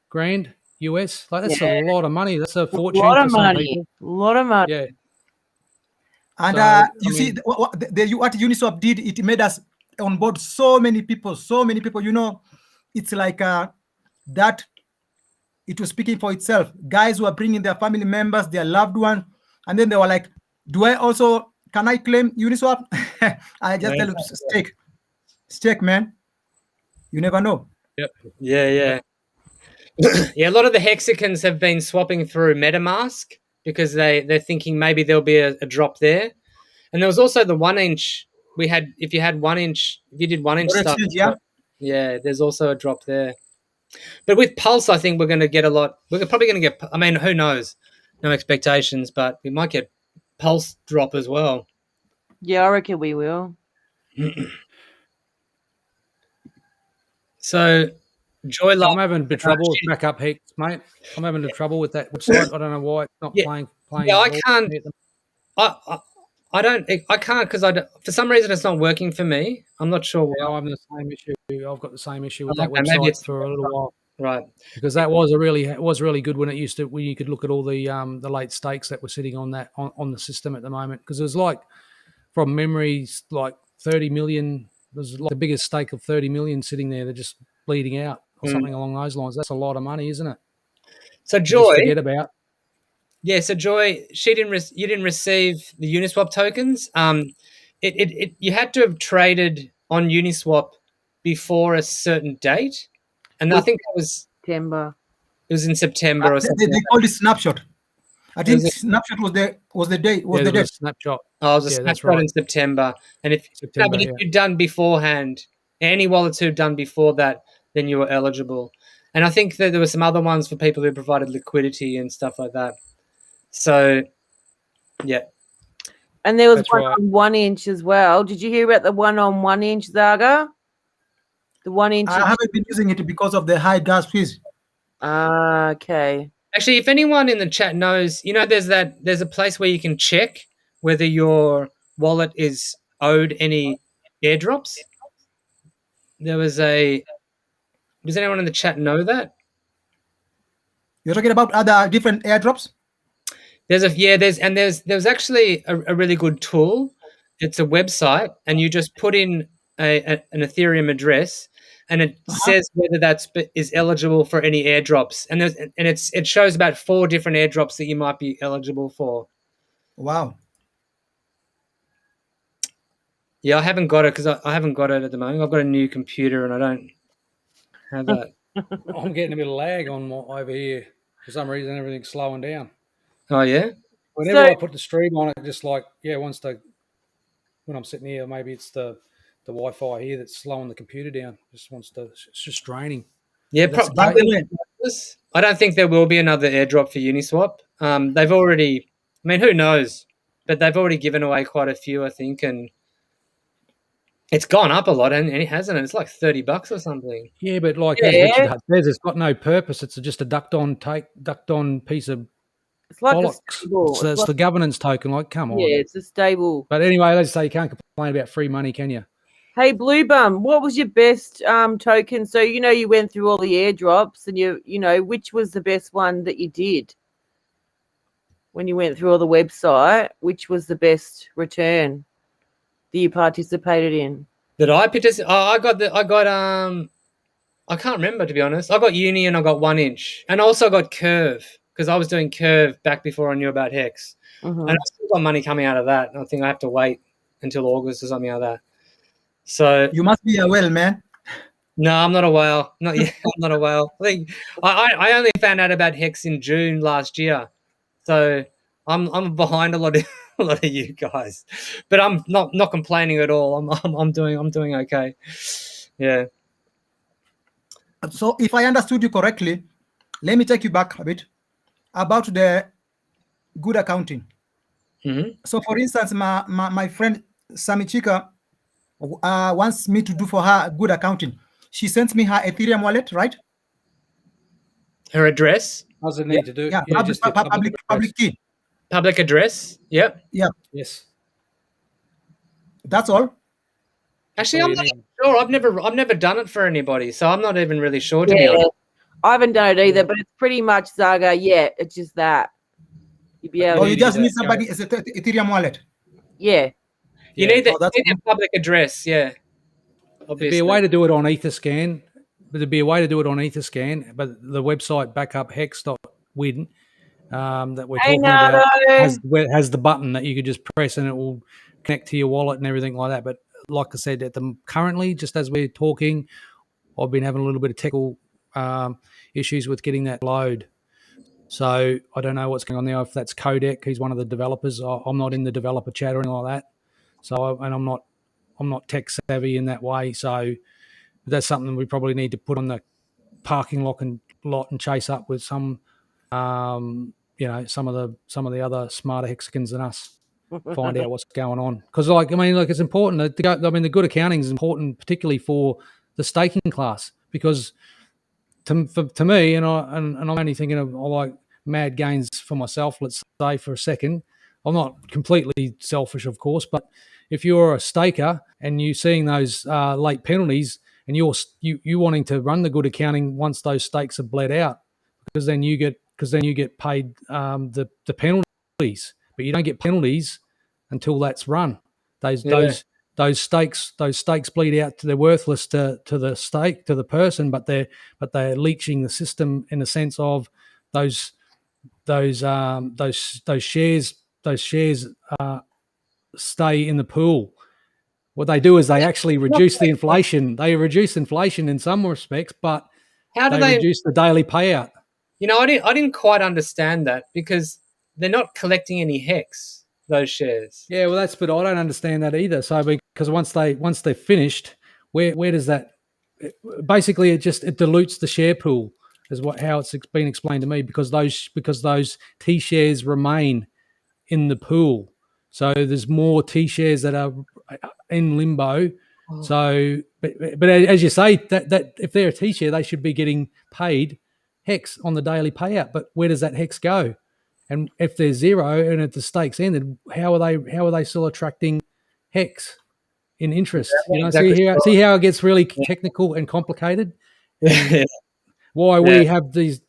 grand US. Like that's a lot of money. That's a fortune for some people. A lot of money. Yeah. And see what Uniswap did. It made us on board so many people. You know, it's like that. It was speaking for itself. Guys were bringing their family members, their loved ones, and then they were like, Do I also, can I claim Uniswap? I just tell you, stake, man. You never know. Yeah, yeah. Yeah, a lot of the Hexicans have been swapping through MetaMask because they're thinking maybe there'll be a drop there. And there was also the 1 inch. We had, if you had 1 inch, if you did 1 inch Your stuff, exchange, yeah. yeah, there's also a drop there. But with Pulse, I think we're going to get a lot. We're probably going to get, I mean, who knows? No expectations, but we might get Pulse drop as well. Yeah, I reckon we will. So, Joy Love. I'm having a bit of trouble with backup Hex, mate. I'm having a trouble with that website. I don't know why it's not playing. Yeah, I can't. I don't. I can't because for some reason it's not working for me. I'm not sure why. Yeah, I'm the same issue. I've got the same issue with Okay, that maybe website it's for a little while. Right. Because that was really good when it used to, when you could look at all the late stakes that were sitting on that on the system at the moment. Because there's like, from memory, like 30 million. There's like the biggest stake of 30 million sitting there. They're just bleeding out or something along those lines. That's a lot of money, isn't it? So You Joy, just forget about. yeah. So Joy, you didn't receive the Uniswap tokens. You had to have traded on Uniswap before a certain date, and I think September. It was in September or something. They called it snapshot. I think snapshot was the date. The date. Snapshot. Oh, it was a snapshot in September. And if you'd done beforehand, any wallets who'd done before that, then you were eligible. And I think that there were some other ones for people who provided liquidity and stuff like that. So, yeah. And there was one on 1 inch as well. Did you hear about the one on 1 inch, Zaga? The 1 inch. I haven't been using it because of the high gas fees. Okay. Actually, if anyone in the chat knows, there's a place where you can check whether your wallet is owed any airdrops. Does anyone in the chat know that? You're talking about other different airdrops? There's actually a really good tool. It's a website, and you just put in an Ethereum address, and it says whether is eligible for any airdrops, and it shows about 4 different airdrops that you might be eligible for. Wow. Yeah, I haven't got it because I haven't got it at the moment. I've got a new computer and I don't have that. I'm getting a bit of lag on over here. For some reason, everything's slowing down. Oh, yeah? Whenever I put the stream on, it just like, when I'm sitting here, maybe it's the Wi-Fi here that's slowing the computer down. It's just draining. Yeah, I don't think there will be another airdrop for Uniswap. They've already, I mean, who knows? But they've already given away quite a few, I think, and it's gone up a lot, and it hasn't. It's like $30 or something. Yeah, but like as Richard says, it's got no purpose. It's just a ducked on piece of bollocks. It's the governance token. Like, come on. Yeah, it's a stable. But anyway, let's say you can't complain about free money, can you? Hey, Blue Bum, what was your best token? So you went through all the airdrops, and which was the best one that you did when you went through all the website? Which was the best return that you participated in? That I participated. I can't remember, to be honest. I got Uni and I got 1 inch, and I also got Curve because I was doing Curve back before I knew about Hex, and I've still got money coming out of that. I think I have to wait until August or something like that. So you must be a whale, man. No, I'm not a whale. Not yet. I'm not a whale. I think I only found out about Hex in June last year, so I'm behind a lot of you guys, but I'm not complaining at all. I'm doing okay. Yeah. So if I understood you correctly, let me take you back a bit about the good accounting. So for instance, my friend Samichika wants me to do for her good accounting. She sends me her Ethereum wallet, right? Her address? What does it need to do? Yeah, public key. Public address? Yep. Yeah. Yes. That's all. Actually, I'm not sure. I've never done it for anybody, so I'm not even really sure, to be honest. I haven't done it either, but it's pretty much Zaga. Yeah, it's just that. You'd be able you just need somebody as an Ethereum wallet. Yeah. You need a public address, yeah. Obviously. There'd be a way to do it on Etherscan, but the website backup Hex.wiki, that we're Hey, talking about Nardo. has the button that you could just press and it will connect to your wallet and everything like that. But like I said, currently, just as we're talking, I've been having a little bit of technical issues with getting that load. So I don't know what's going on there. If that's Kodak, he's one of the developers. I'm not in the developer chat or anything like that. So I'm not tech savvy in that way. So that's something we probably need to put on the parking lot and chase up with some, some of the other smarter Hexicans than us. Find out what's going on, because it's important to go. The good accounting is important, particularly for the staking class, because to me, and I'm only thinking of mad gains for myself. Let's say for a second, I'm not completely selfish, of course, but if you're a staker and you're seeing those late penalties, and you wanting to run the good accounting once those stakes are bled out, because then you get paid the penalties, but you don't get penalties until that's run. Those stakes bleed out. They're worthless to the person, but they're leaching the system in the sense of those shares stay in the pool. What they do is they actually reduce the inflation. They reduce inflation in some respects, but How do they reduce the daily payout. I didn't quite understand that, because they're not collecting any hex, those shares. Yeah, well, but I don't understand that either. So because once they're finished, where does that? Basically, it dilutes the share pool, is how it's been explained to me. Because those T shares remain in the pool, so there's more T shares that are in limbo. Oh. So, but as you say, that if they're a T share, they should be getting paid hex on the daily payout. But where does that hex go? And if there's zero and if the stakes ended, how are they still attracting hex in interest? Exactly. See how it gets really technical and complicated. Yeah. Why we have these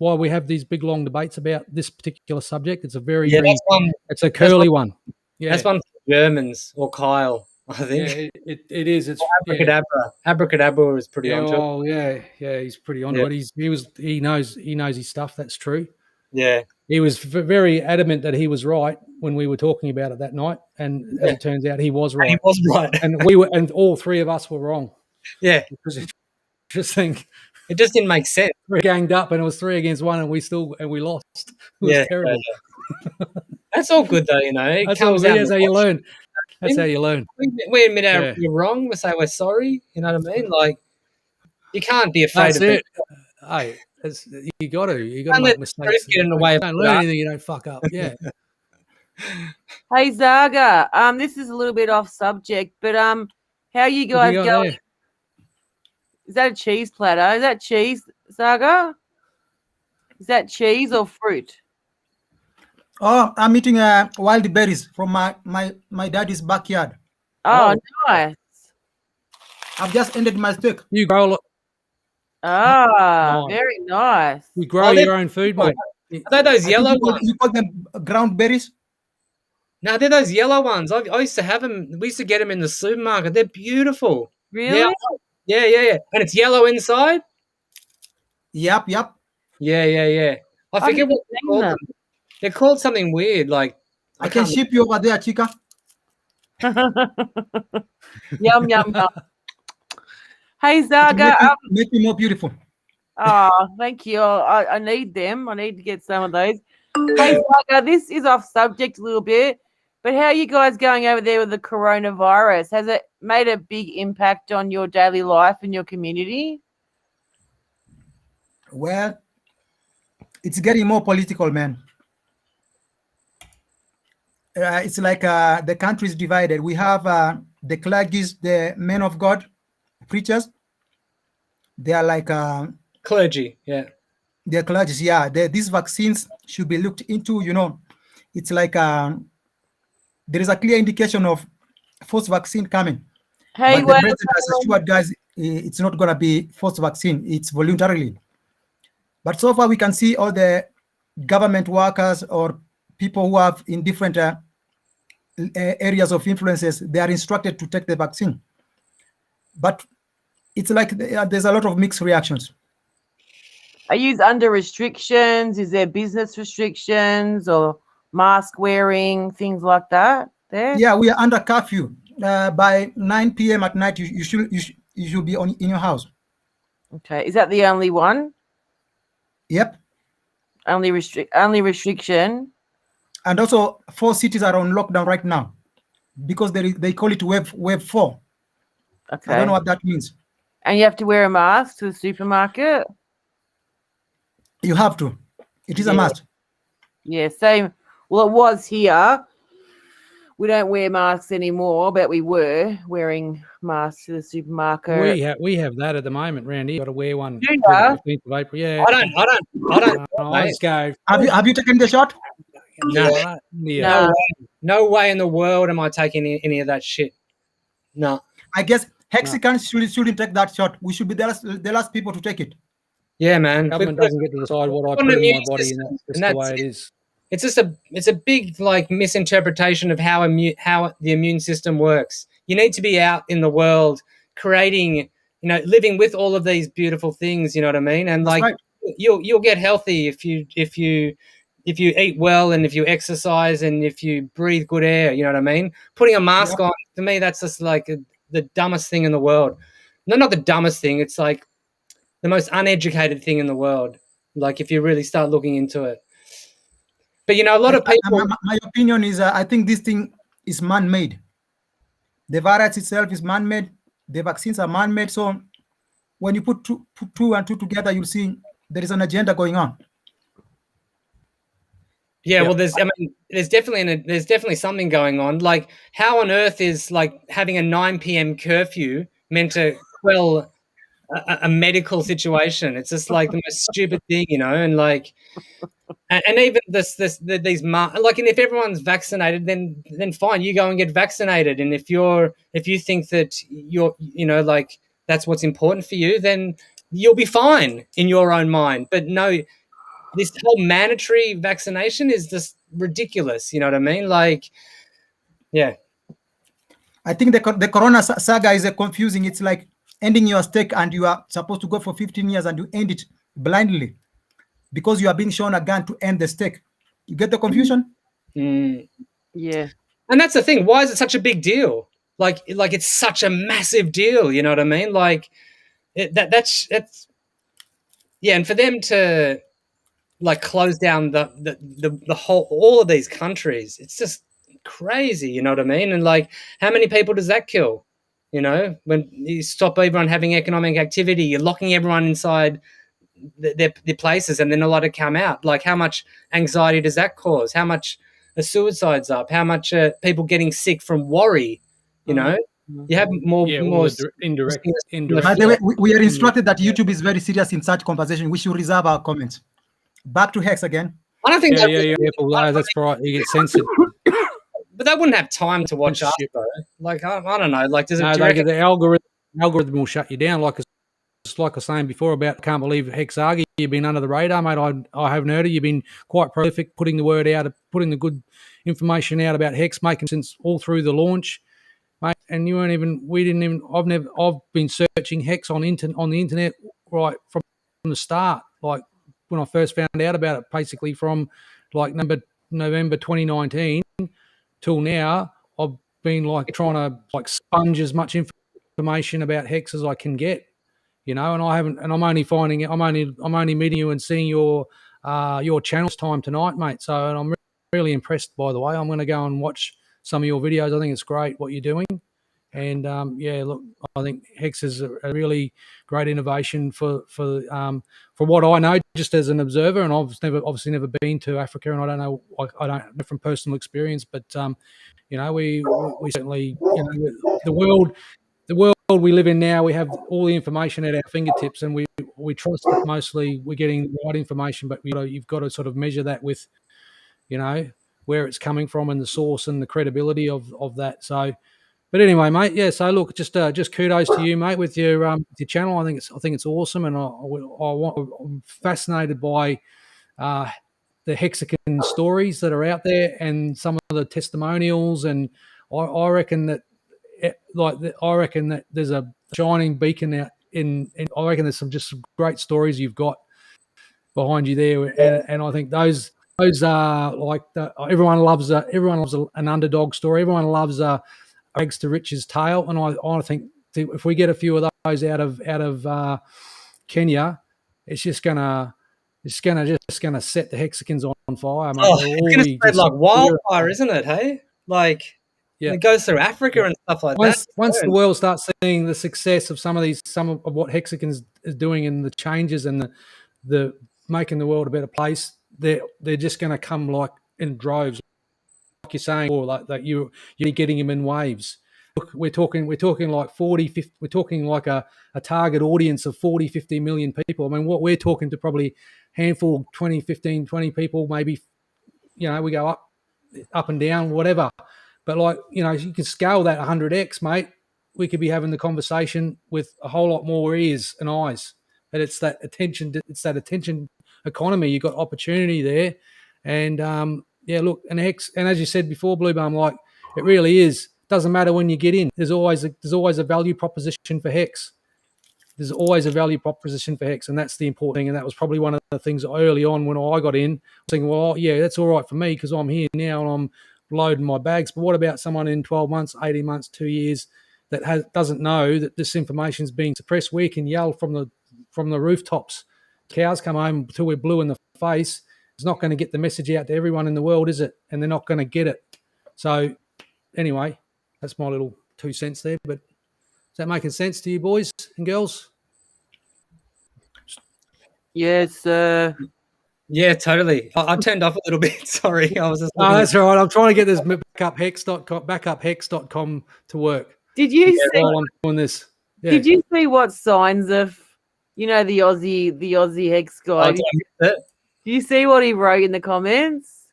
big long debates about this particular subject. It's a it's a curly one. Yeah, that's one for Germans or Kyle, I think. Yeah, it is. It's Abracadabra. Yeah. Abracadabra is pretty on top. Oh yeah, he's pretty on it. He knows his stuff. That's true. Yeah. He was very adamant that he was right when we were talking about it that night, and as it turns out, he was right. He was right, and all three of us were wrong. Yeah, because it just didn't make sense. We ganged up, and it was 3 against 1, and we lost. It was terrible. Yeah. That's all good though, That's how you learn. That's how you learn. We admit we're wrong. We say we're sorry. You know what I mean? Like, you can't be afraid of it. Hey, you got to make mistakes. Get in the way. Don't learn anything. You don't fuck up. Yeah. Hey Zaggah, this is a little bit off subject, but how are you guys going? There? Is that a cheese platter? Is that cheese, Zaggah? Is that cheese or fruit? Oh, I'm eating wild berries from my daddy's backyard. Oh, nice. I've just ended my steak. You grow very nice. You grow your own food, mate. Are they those yellow ones? You call them ground berries? No, they're those yellow ones. I used to have them. We used to get them in the supermarket. They're beautiful. Really? Yeah. And it's yellow inside? Yep. Yeah. I forget what they call them. They're called something weird. Like, I can ship you over there, chica. Yum. Hey, Zaggah. Make me more beautiful. Oh, thank you. I need them. I need to get some of those. Hey, Zaggah, this is off subject a little bit, but how are you guys going over there with the coronavirus? Has it made a big impact on your daily life and your community? Well, it's getting more political, man. It's like the country is divided. We have the clergies, the men of God, preachers. They are like clergy, yeah. They're clergies, yeah. These vaccines should be looked into. It's like there is a clear indication of forced vaccine coming. Hey, but the president has assured guys it's not going to be forced vaccine. It's voluntarily. But so far we can see all the government workers or people who have in different areas of influences, they are instructed to take the vaccine. But it's like there's a lot of mixed reactions. Are you under restrictions? Is there business restrictions or mask wearing, things like that there? Yeah, we are under curfew. By 9 p.m. at night, you should be in your house. Okay. Is that the only one? Yep. Only restriction? And also 4 cities are on lockdown right now because they call it wave 4. Okay. I don't know what that means. And you have to wear a mask to the supermarket? You have to. It is a Yeah. must. Yeah, same. Well, it was here. We don't wear masks anymore, but we were wearing masks to the supermarket. We have that at the moment round here. Got to wear one. Do till ya? the 15th of April. Yeah. I don't. I mate. just go. Have you taken the shot? No. Yeah. No. No way in the world am I taking any of that shit. No. I guess Hexicans shouldn't take that shot. We should be the last people to take it. Yeah, man. Government doesn't get to decide what I got an put in my immune body, system, and that's just and the that's way it it. is. It's a big like misinterpretation of how the immune system works. You need to be out in the world creating, living with all of these beautiful things, you know what I mean? And That's like right. you'll get healthy if you eat well and if you exercise and if you breathe good air, you know what I mean? Putting a mask on, to me, that's just like the dumbest thing in the world. No, not the dumbest thing. It's like the most uneducated thing in the world. Like if you really start looking into it. But a lot of people. My opinion is, I think this thing is man-made. The virus itself is man-made. The vaccines are man-made. So when you put two and two together, you'll see there is an agenda going on. Yeah, well, there's definitely something going on. Like, how on earth is like having a 9 p.m. curfew meant to quell a medical situation? It's just like the most stupid thing, and like, and even these like, and if everyone's vaccinated, then fine, you go and get vaccinated. And if you think that you're, like that's what's important for you, then you'll be fine in your own mind. But no. This whole mandatory vaccination is just ridiculous. You know what I mean? Like, yeah. I think the corona saga is confusing. It's like ending your stake and you are supposed to go for 15 years and you end it blindly because you are being shown a gun to end the stake. You get the confusion? Yeah. And that's the thing. Why is it such a big deal? Like it's such a massive deal. You know what I mean? Like that's yeah. And for them to like close down the whole all of these countries, it's just crazy, you know what I mean? And like how many people does that kill? When you stop everyone having economic activity, you're locking everyone inside their places and then a lot to come out. Like how much anxiety does that cause? How much are suicides up? How much are people getting sick from worry? You have more indirect. By the way, we are instructed that YouTube is very serious in such conversation. We should reserve our comments. Back to Hex again. I don't think that's right. You get censored. But they wouldn't have time to watch us, though. Like I don't know. Like does it? The algorithm will shut you down. Like I was saying before about, I can't believe HexZaggah, you've been under the radar, mate. I haven't heard of you. You've been quite prolific, putting the word out, putting the good information out about Hex, making sense all through the launch, mate. And I've been searching Hex on the internet right from the start, like when I first found out about it, basically from like November 2019 till now. I've been like trying to like sponge as much information about Hex as I can get, and I haven't, and I'm only finding it. I'm only meeting you and seeing your channel's time tonight, mate. So, and I'm really impressed, by the way. I'm going to go and watch some of your videos. I think it's great what you're doing. And look, I think Hex is a really great innovation for what I know, just as an observer. And I've obviously never been to Africa, and I don't know from personal experience. But we certainly, the world we live in now, we have all the information at our fingertips, and we trust that mostly we're getting the right information. But you've got to sort of measure that with, where it's coming from and the source and the credibility of that. So. But anyway, mate, yeah. So look, just kudos to you, mate, with your channel. I think it's awesome, and I'm fascinated by the Hexican stories that are out there and some of the testimonials. And I reckon that there's a shining beacon out in. I reckon there's some great stories you've got behind you there, and I think those are like everyone loves an underdog story. Everyone loves a rags to riches tale, and I think if we get a few of those out of Kenya, it's just gonna set the Hexicans on fire, mate. It's gonna spread like wildfire, isn't it? Hey, like it goes through Africa and stuff like that. Once the world starts seeing the success of some of what Hexicans is doing and the changes and the making the world a better place, they're just going to come like in droves, like you're saying, or like you're getting them in waves. Look, we're talking like 40, 50, we're talking like a target audience of 40, 50 million people. I mean, what we're talking to probably handful, 20, 15, 20 people, maybe, we go up and down, whatever. But like, you can scale that 100x, mate. We could be having the conversation with a whole lot more ears and eyes. But it's that attention economy. You've got opportunity there. And look, and as you said before, Blue Bum, like it really is. Doesn't matter when you get in. There's always a value proposition for Hex. There's always a value proposition for Hex, and that's the important thing. And that was probably one of the things early on when I got in, thinking, well, yeah, that's all right for me because I'm here now and I'm loading my bags. But what about someone in 12 months, 18 months, 2 years that doesn't know that this information is being suppressed? We can yell from the rooftops. Cows come home until we're blue in the face. It's not going to get the message out to everyone in the world, is it? And they're not going to get it. So anyway, that's my little 2 cents there. But is that making sense to you boys and girls? Yes, yeah, totally. I turned off a little bit. Sorry, I was just. Oh, that's all right. I'm trying to get this backuphex.com to work. Did you see while I'm doing this? Yeah. Did you see what signs of, the Aussie Hex guy? Did you see what he wrote in the comments?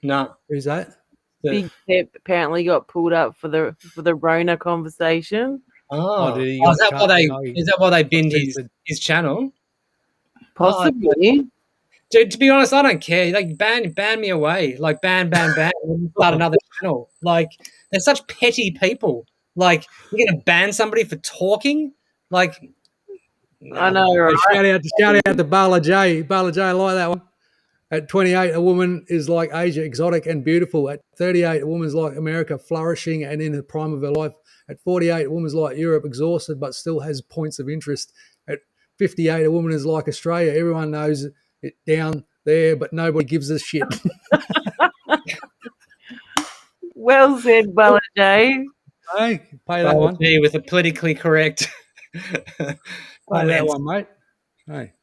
No. Who's that? Big Pep apparently got pulled up for the Rona conversation. Oh, is that why they binned his channel? Possibly. Dude, to be honest, I don't care. Like, ban me away. Like, ban, and start another channel. Like, they're such petty people. Like, you're going to ban somebody for talking? Like, I know, right? Shout out to Bala J. Bala J, I like that one. At 28, a woman is like Asia, exotic and beautiful. At 38, a woman's like America, flourishing and in the prime of her life. At 48, a woman's like Europe, exhausted but still has points of interest. At 58, a woman is like Australia. Everyone knows it down there, but nobody gives a shit. Well said, Bala J. Hey, pay that one. With a politically correct. Pay that one, mate. Hey.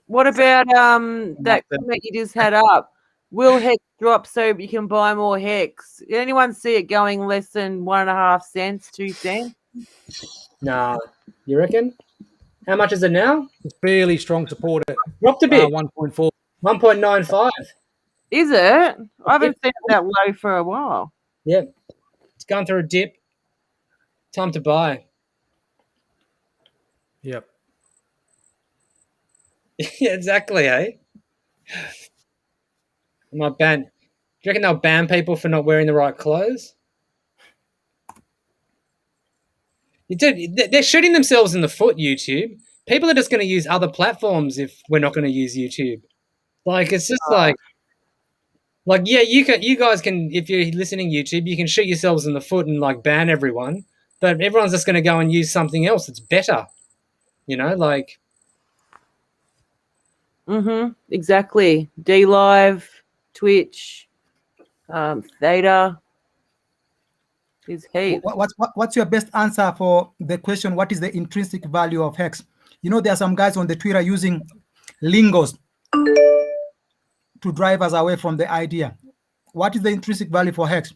What about that comment you just had up? Will Hex drop so you can buy more Hex? Did anyone see it going less than 1.5 cents, 2 cents? Nah. You reckon? How much is it now? It's fairly strong support at dropped a bit. 1.4. 1.95. Is it? I haven't seen it that low for a while. Yep. It's going through a dip. Time to buy. Yep. Yeah, exactly, eh? Might ban. Do you reckon they'll ban people for not wearing the right clothes? Dude, they're shooting themselves in the foot, YouTube. People are just going to use other platforms if we're not going to use YouTube. Like, it's just like, yeah, you guys can, if you're listening YouTube, you can shoot yourselves in the foot and like ban everyone, but everyone's just going to go and use something else that's better. Like. Exactly. DLive, Twitch, Theta. Is heaps. What's your best answer for the question, what is the intrinsic value of Hex? There are some guys on the Twitter using lingos to drive us away from the idea. What is the intrinsic value for Hex?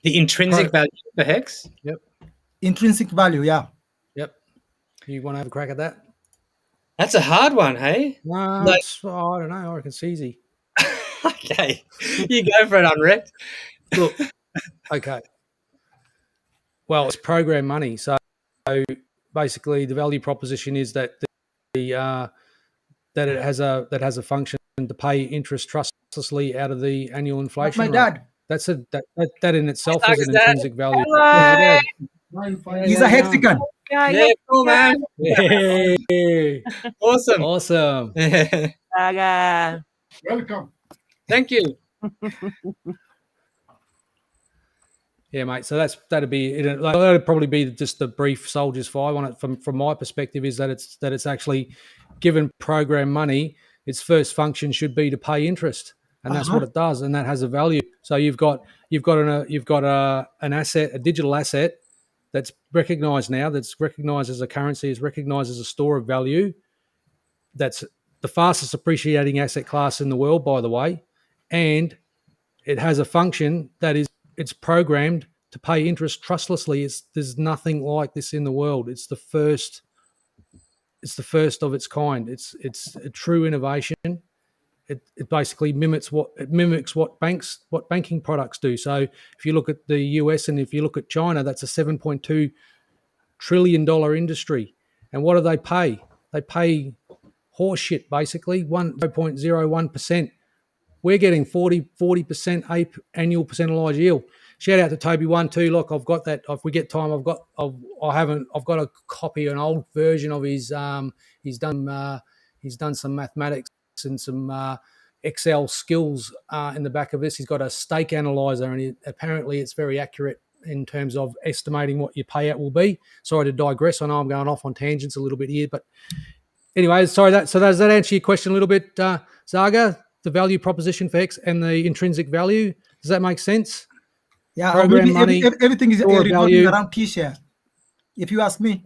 The intrinsic value for Hex? Yep. Intrinsic value, yeah. Yep. You want to have a crack at that? That's a hard one, hey? No, I don't know. I reckon it's easy. Okay. You go for it, Unwrecked. Look, okay. Well, it's program money. So basically the value proposition is that that it has a function to pay interest trustlessly out of the annual inflation My rate. dad. That's that in itself is an intrinsic value. He's a Hexican. Yeah, cool, man. Hey. Awesome. Awesome. HexZaggah. Welcome. Thank you. Yeah, mate. So that'd be it. Like, that'd probably be just the brief soldier's five on it. From my perspective, is that it's actually given program money. Its first function should be to pay interest, and that's what it does, and that has a value. So you've got an asset, a digital asset that's recognised now. That's recognised as a currency. Is recognised as a store of value. That's the fastest appreciating asset class in the world, by the way, and it has a function that is it's programmed to pay interest trustlessly. There's nothing like this in the world. It's the first of its kind. It's a true innovation. It basically mimics what banking products do. So if you look at the US and if you look at China, that's a $7.2 trillion industry. And what do they pay? They pay horseshit, basically, 0.01%. We're getting 40% annual percentile yield. Shout out to Toby12. Look, I've got that. If we get time, I've got a copy, an old version of his. He's done some mathematics and some Excel skills in the back of this. He's got a stake analyzer, and apparently it's very accurate in terms of estimating what your payout will be. Sorry to digress. I know I'm going off on tangents a little bit here, but anyway, sorry. So does that answer your question a little bit, Zaga? The value proposition for Hex and the intrinsic value. Does that make sense? Yeah, Program money, everything is store value around T-share. If you ask me.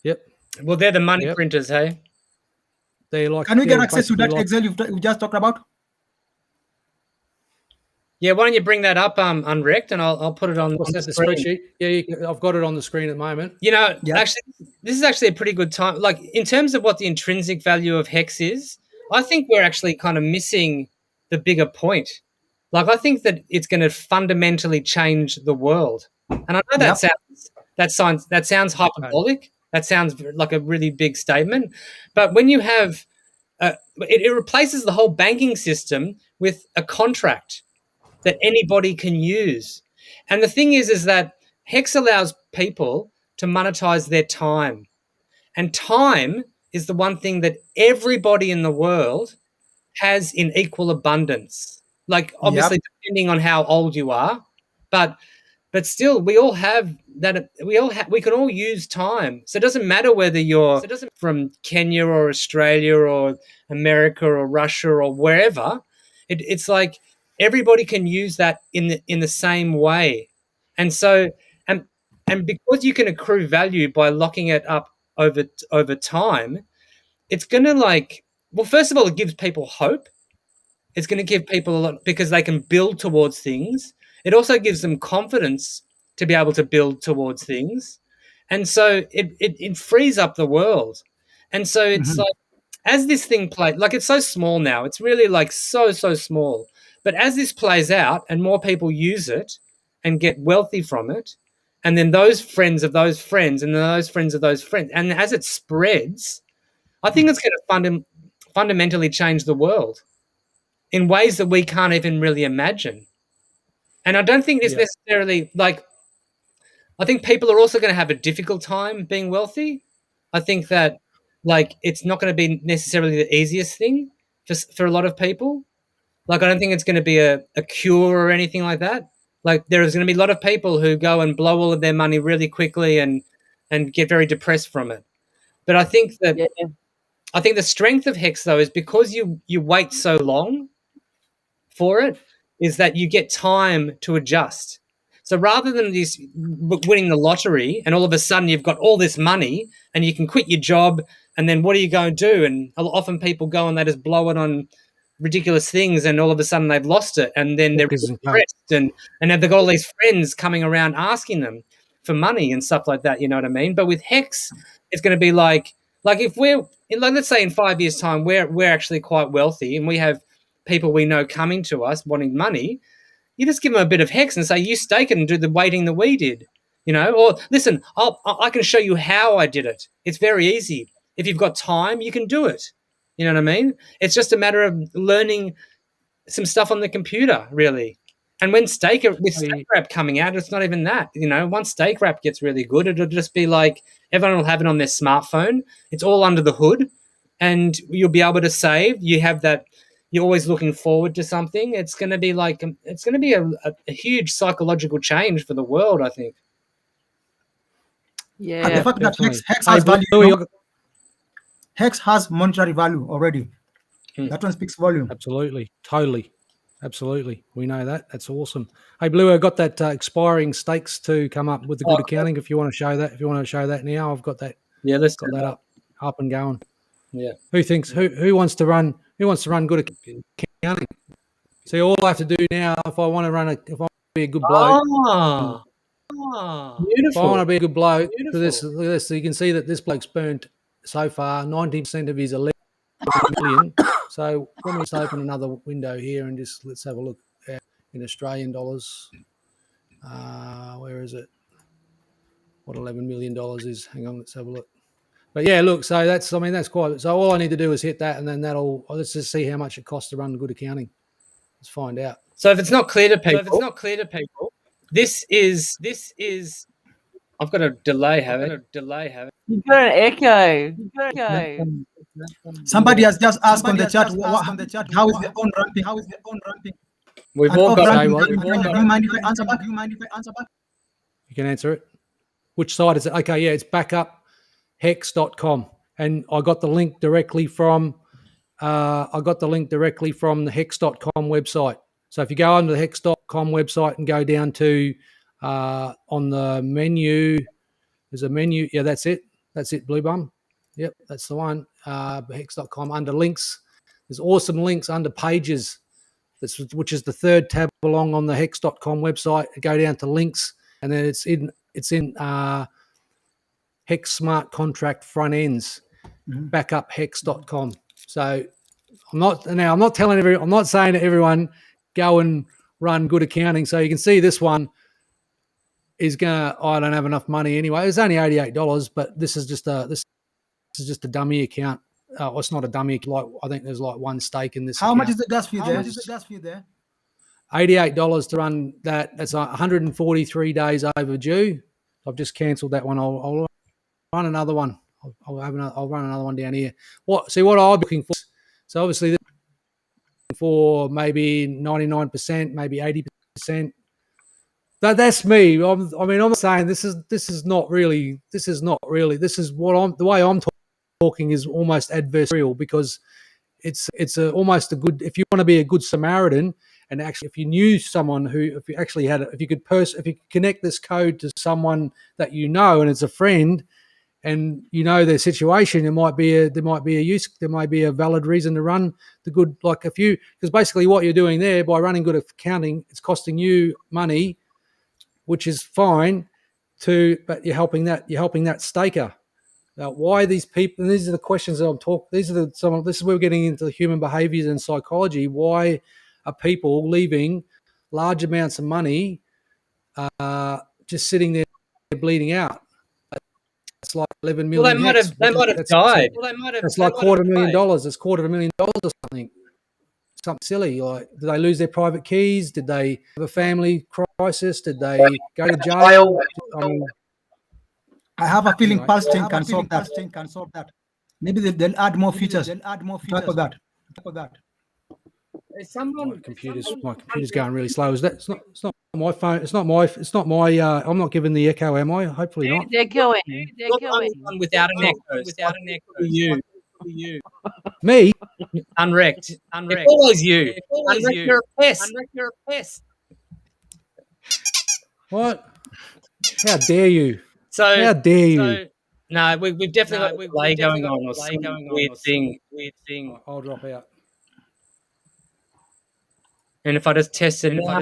Yep. Well, they're the money printers, hey? They're like. Can we get access to that Excel you just talked about? Yeah, why don't you bring that up, unrect, and I'll put it on. What's that, the screen. spreadsheet? Yeah, I've got it on the screen at the moment. You know, actually, this is actually a pretty good time. Like, in terms of what the intrinsic value of Hex is, I think we're actually kind of missing the bigger point. Like, I think that it's going to fundamentally change the world. And I know that sounds hyperbolic. That sounds like a really big statement. But when you have, it replaces the whole banking system with a contract that anybody can use. And the thing is that Hex allows people to monetize their time. And time is the one thing that everybody in the world has in equal abundance. Like, obviously, depending on how old you are, but still, we all have that. We can all use time. So it doesn't matter whether you're from Kenya or Australia or America or Russia or wherever. It's like everybody can use that in the same way. And so, and because you can accrue value by locking it up over time, it's going to first of all, it gives people hope. It's going to give people a lot because they can build towards things. It also gives them confidence to be able to build towards things. And so it frees up the world. And so it's like, as this thing plays, like, it's so small now, it's really like so small. But as this plays out and more people use it and get wealthy from it, and then those friends of those friends, and then those friends of those friends, and as it spreads, I think it's going to fundamentally change the world in ways that we can't even really imagine. And I don't think it's necessarily like, I think people are also going to have a difficult time being wealthy. I think that, like, it's not going to be necessarily the easiest thing for a lot of people. Like, I don't think it's going to be a cure or anything like that. Like, there is going to be a lot of people who go and blow all of their money really quickly and get very depressed from it. But I think that I think the strength of Hex, though, is because you wait so long for it, is that you get time to adjust. So rather than this winning the lottery and all of a sudden you've got all this money and you can quit your job, and then what are you going to do? And often people go and they just blow it on ridiculous things, and all of a sudden they've lost it, and then they're depressed, and they've got all these friends coming around asking them for money and stuff like that, you know what I mean? But with Hex, it's going to be like if we're, let's say in 5 years' time, we're actually quite wealthy and we have people we know coming to us wanting money, you just give them a bit of Hex and say, you stake it and do the waiting that we did, you know? Or listen, I can show you how I did it. It's very easy. If you've got time, you can do it. You know what I mean? It's just a matter of learning some stuff on the computer, really. And when steak wrap coming out, it's not even that. Once steak wrap gets really good, it'll just be like everyone will have it on their smartphone. It's all under the hood, and you'll be able to save. You have that. You're always looking forward to something. It's going to be like a huge psychological change for the world, I think. Yeah. And the fact that definitely. Hex has value, Hex has monetary value already. That one speaks volume. Absolutely, totally, absolutely. We know that. That's awesome. Hey, Blue, I got that expiring stakes to come up with the good accounting. If you want to show that now, I've got that. Yeah, let's got that up and going. Yeah. Who wants to run good accounting? See, all I have to do now, if I want to be a good bloke. Beautiful. If I want to be a good bloke, look at this. So you can see that this bloke's burnt so far 90% of his 11 million. So let me just open another window here and let's have a look in Australian dollars. Where is it? What $11 million is? Hang on, let's have a look. But yeah, look. So that's quite. So all I need to do is hit that, and then let's just see how much it costs to run good accounting. Let's find out. So if it's not clear to people, this is. I've got a delay. You've got an echo. Somebody has just asked on the chat, how is the on ramping? We've all got. Do you mind if I answer back? You can answer it. Which site is it? Okay, yeah, it's Hex.com, and I got the link directly from the Hex.com website. So if you go onto the Hex.com website and go down to on the menu, there's a menu. Yeah, that's it, Blue Bum. Yep, that's the one. Hex.com under links. There's awesome links under pages, which is the third tab along on the Hex.com website. Go down to links, and then it's in Hex Smart Contract front ends. Backup Hex.com. So I'm not saying to everyone go and run good accounting. So you can see this one is I don't have enough money anyway. It's only $88, but this is just a dummy account. It's not a dummy. Like I think there's like one stake in this. How account. much is the gas fee there? $88 to run that. That's 143 days overdue. I've just cancelled that one. I'll run another one. I'll run another one down here. What I'm looking for? So obviously, for maybe 99%, maybe 80%. That's me. I'm saying this is not really. The way I'm talking is almost adversarial, because it's almost a good. If you want to be a good Samaritan, and actually, if you knew someone if you could connect this code to someone that you know and it's a friend, and you know their situation, there might be a valid reason to run the good. Like because basically what you're doing there by running good accounting, it's costing you money, which is fine, but you're helping that staker. Now, why these people? And these are the questions that I'm talking. This is where we're getting into the human behaviors and psychology. Why are people leaving large amounts of money just sitting there bleeding out? It's like 11 million. Well, they might have died. It's like $250,000. It's $250,000 or something silly. Like, did they lose their private keys? Did they have a family crisis? Did they go to jail? I have a feeling Pulse Chain can solve that. Maybe they'll add more features. For that. My computer's going really slow. Is that? It's not my phone. It's not my. I'm not giving the echo, am I? Hopefully not. They're going. Without an echo. You. Me? Unwrecked. It's always you. Unwrecked, you're a pest. What? How dare you? How dare you? No, we've definitely got a delay going on, or some weird thing. I'll drop out. And if I just test it now,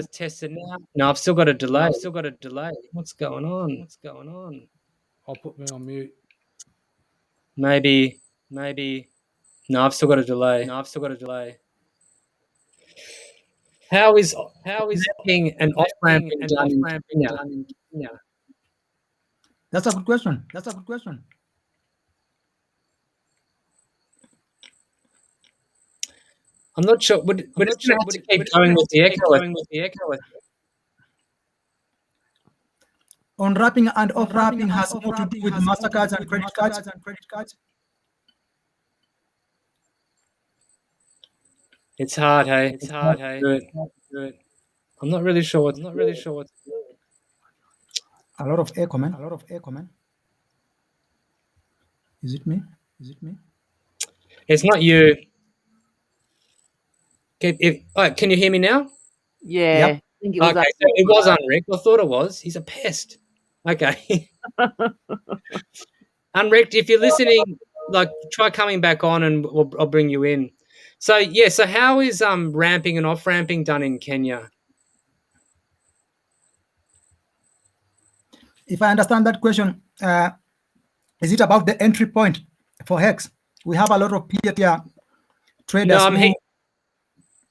no, I've still got a delay. What's going on? I'll put me on mute. Maybe. No, I've still got a delay. How is being an off ramping done? That's a good question. I'm not sure. Would it have to keep going with the echo? On-ramping and off-ramping has more to do with MasterCards and credit cards. It's hard, hey. It's hard, hey. Do it. I'm not really sure what. to do. A lot of echo, man. Is it me? It's not you. Can you hear me now? Yeah. Yep. I think it was Okay, so it was unrigged. I thought it was. He's a pest. Okay. Unrigged, if you're listening, like try coming back on and I'll bring you in. So yeah, so how is ramping and off ramping done in Kenya? If I understand that question, is it about the entry point for Hex? We have a lot of peer-to-peer traders. No,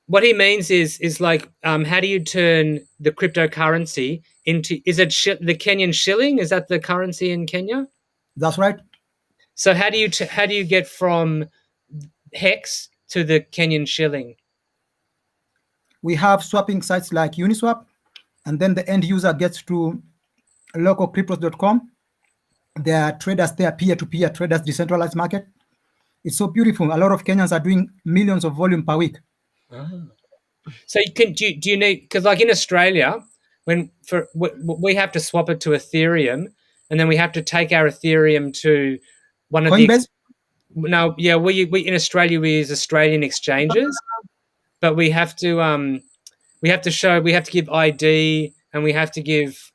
what he means is like, how do you turn the cryptocurrency into? Is it the Kenyan shilling? Is that the currency in Kenya? That's right. So how do you get from Hex to the Kenyan shilling? We have swapping sites like Uniswap, and then the end user gets to localcryptos.com. There are traders there, peer-to-peer traders, decentralized market. It's so beautiful. A lot of Kenyans are doing millions of volume per week. So do you need, because like in Australia, we have to swap it to Ethereum, and then we have to take our Ethereum to one of Coinbase? we in Australia we use Australian exchanges, but we have to give ID, and we have to give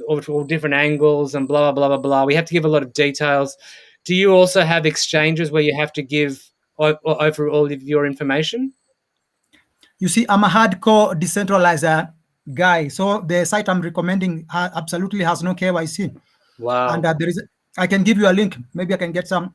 all different angles and blah blah blah blah blah. We have to give a lot of details. Do you also have exchanges where you have to give over all of your information? You see, I'm a hardcore decentralizer guy, so the site I'm recommending absolutely has no KYC. Wow! And I can give you a link. Maybe I can get some